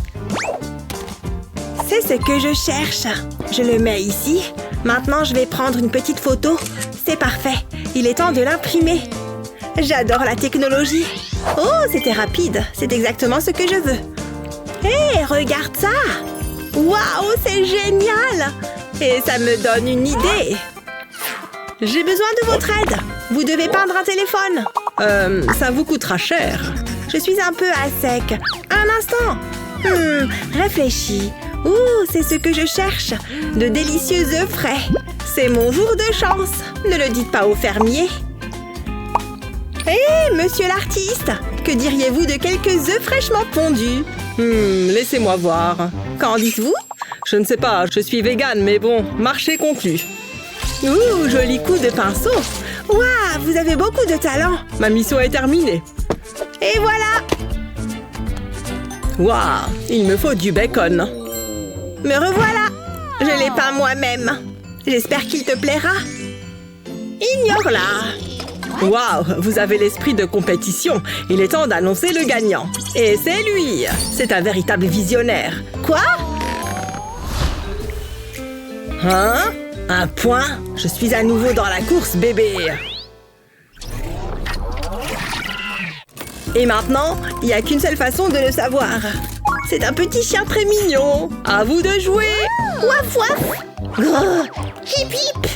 C'est ce que je cherche. Je le mets ici. Maintenant, je vais prendre une petite photo. C'est parfait. Il est temps de l'imprimer. J'adore la technologie. Oh, c'était rapide. C'est exactement ce que je veux. Hé, regarde ça. Waouh, c'est génial. Et ça me donne une idée. J'ai besoin de votre aide. Vous devez peindre un téléphone. Ça vous coûtera cher. Je suis un peu à sec. Un instant. Réfléchis. Ouh, c'est ce que je cherche. De délicieux œufs frais. C'est mon jour de chance. Ne le dites pas au fermier. Hé, monsieur l'artiste, que diriez-vous de quelques œufs fraîchement pondus? Laissez-moi voir. Qu'en dites-vous? Je ne sais pas, je suis végane, mais bon, marché conclu. Ouh, joli coup de pinceau. Waouh, vous avez beaucoup de talent. Ma mission est terminée. Et voilà. Waouh, il me faut du bacon. Me revoilà. Je l'ai peint moi-même. J'espère qu'il te plaira. Ignore-la. Waouh, vous avez l'esprit de compétition. Il est temps d'annoncer le gagnant. Et c'est lui. C'est un véritable visionnaire. Quoi? Hein? Un point? Je suis à nouveau dans la course, bébé. Et maintenant, il n'y a qu'une seule façon de le savoir. C'est un petit chien très mignon. À vous de jouer. Waf waf. Oh, hip hip.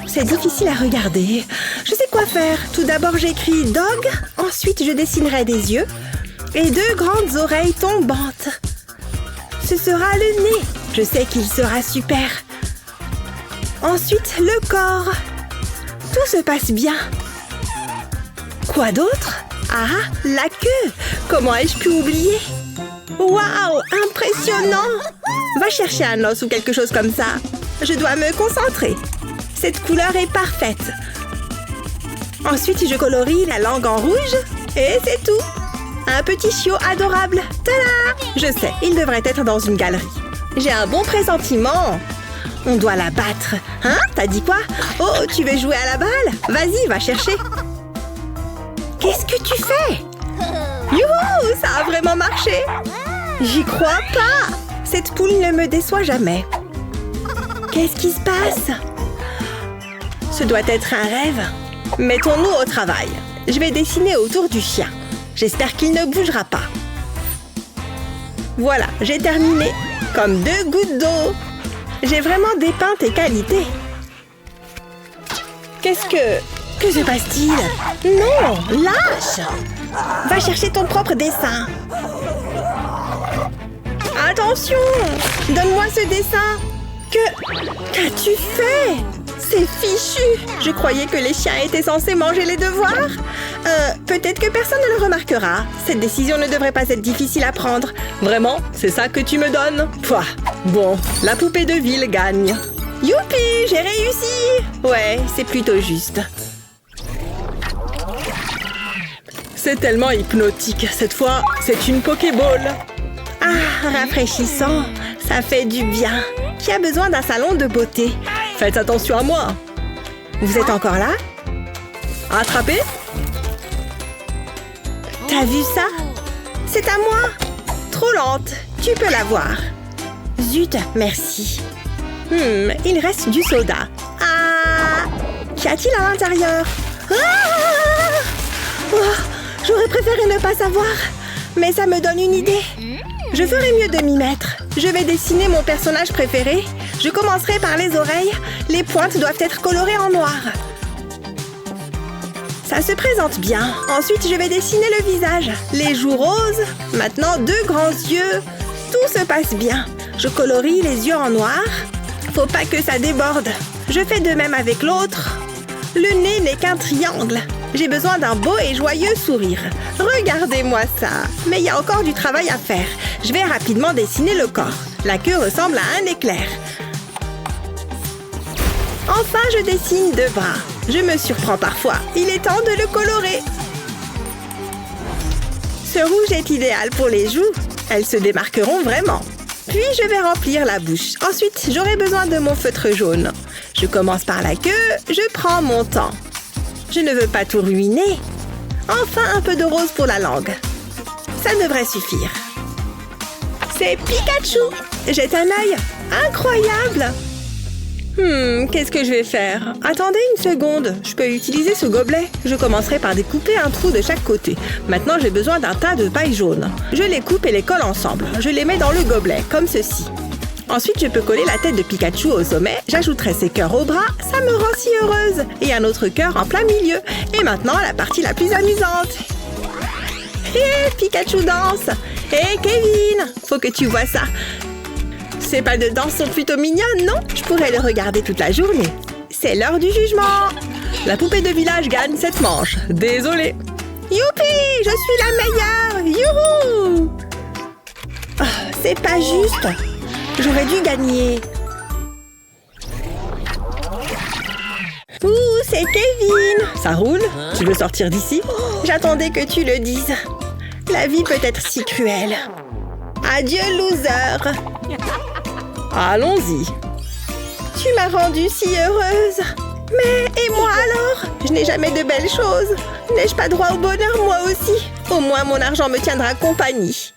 C'est difficile à regarder. Je sais quoi faire. Tout d'abord, j'écris dog. Ensuite, je dessinerai des yeux. Et 2 grandes oreilles tombantes. Ce sera le nez. Je sais qu'il sera super. Ensuite, le corps. Tout se passe bien. Quoi d'autre? Ah, la queue. Comment ai-je pu oublier? Waouh, impressionnant. Va chercher un os ou quelque chose comme ça. Je dois me concentrer. Cette couleur est parfaite. Ensuite, je colorie la langue en rouge. Et c'est tout. Un petit chiot adorable. Tada! Je sais, il devrait être dans une galerie. J'ai un bon pressentiment. On doit la battre. Hein? T'as dit quoi? Oh, tu veux jouer à la balle? Vas-y, va chercher. Qu'est-ce que tu fais? Youhou, ça a vraiment marché. J'y crois pas. Cette poule ne me déçoit jamais. Qu'est-ce qui se passe? Ce doit être un rêve. Mettons-nous au travail. Je vais dessiner autour du chien. J'espère qu'il ne bougera pas. Voilà, j'ai terminé. Comme 2 gouttes d'eau. J'ai vraiment dépeint tes qualités. Qu'est-ce que... Que se passe-t-il? Non, lâche! Va chercher ton propre dessin. Attention! Donne-moi ce dessin. Qu'as-tu fait? C'est fichu! Je croyais que les chiens étaient censés manger les devoirs. Peut-être que personne ne le remarquera. Cette décision ne devrait pas être difficile à prendre. Vraiment? C'est ça que tu me donnes? Pouah! Bon, la poupée de ville gagne. Youpi! J'ai réussi! Ouais, c'est plutôt juste. C'est tellement hypnotique. Cette fois, c'est une Pokéball. Ah, rafraîchissant. Ça fait du bien. Qui a besoin d'un salon de beauté? Faites attention à moi. Vous êtes encore là? Attrapé? T'as vu ça? C'est à moi. Trop lente. Tu peux l'avoir. Zut, merci. Il reste du soda. Ah! Qu'y a-t-il à l'intérieur? Ah! Oh, j'aurais préféré ne pas savoir. Mais ça me donne une idée. Je ferais mieux de m'y mettre. Je vais dessiner mon personnage préféré. Je commencerai par les oreilles. Les pointes doivent être colorées en noir. Ça se présente bien. Ensuite, je vais dessiner le visage. Les joues roses. Maintenant, 2 grands yeux. Tout se passe bien. Je colorie les yeux en noir. Faut pas que ça déborde. Je fais de même avec l'autre. Le nez n'est qu'un triangle. J'ai besoin d'un beau et joyeux sourire. Regardez-moi ça. Mais il y a encore du travail à faire. Je vais rapidement dessiner le corps. La queue ressemble à un éclair. Enfin, je dessine 2 bras. Je me surprends parfois. Il est temps de le colorer. Ce rouge est idéal pour les joues. Elles se démarqueront vraiment. Puis, je vais remplir la bouche. Ensuite, j'aurai besoin de mon feutre jaune. Je commence par la queue. Je prends mon temps. Je ne veux pas tout ruiner. Enfin, un peu de rose pour la langue. Ça devrait suffire. C'est Pikachu! Jette un œil. Incroyable! Qu'est-ce que je vais faire? Attendez une seconde. Je peux utiliser ce gobelet. Je commencerai par découper un trou de chaque côté. Maintenant, j'ai besoin d'un tas de paille jaune. Je les coupe et les colle ensemble. Je les mets dans le gobelet, comme ceci. Ensuite, je peux coller la tête de Pikachu au sommet. J'ajouterai ses cœurs au bras. Ça me rend si heureuse. Et un autre cœur en plein milieu. Et maintenant, la partie la plus amusante. Hé, Pikachu danse. Hé, Kevin, faut que tu vois ça. Ces pas de danse sont plutôt mignonnes, non? Je pourrais le regarder toute la journée. C'est l'heure du jugement. La poupée de village gagne cette manche. Désolée. Youpi! Je suis la meilleure! Youhou! Oh, c'est pas juste. J'aurais dû gagner. Ouh, c'est Kevin! Ça roule? Tu veux sortir d'ici? J'attendais que tu le dises. La vie peut être si cruelle. Adieu, loser! Allons-y. Tu m'as rendue si heureuse. Mais, et moi alors? Je n'ai jamais de belles choses. N'ai-je pas droit au bonheur, moi aussi? Au moins, mon argent me tiendra compagnie.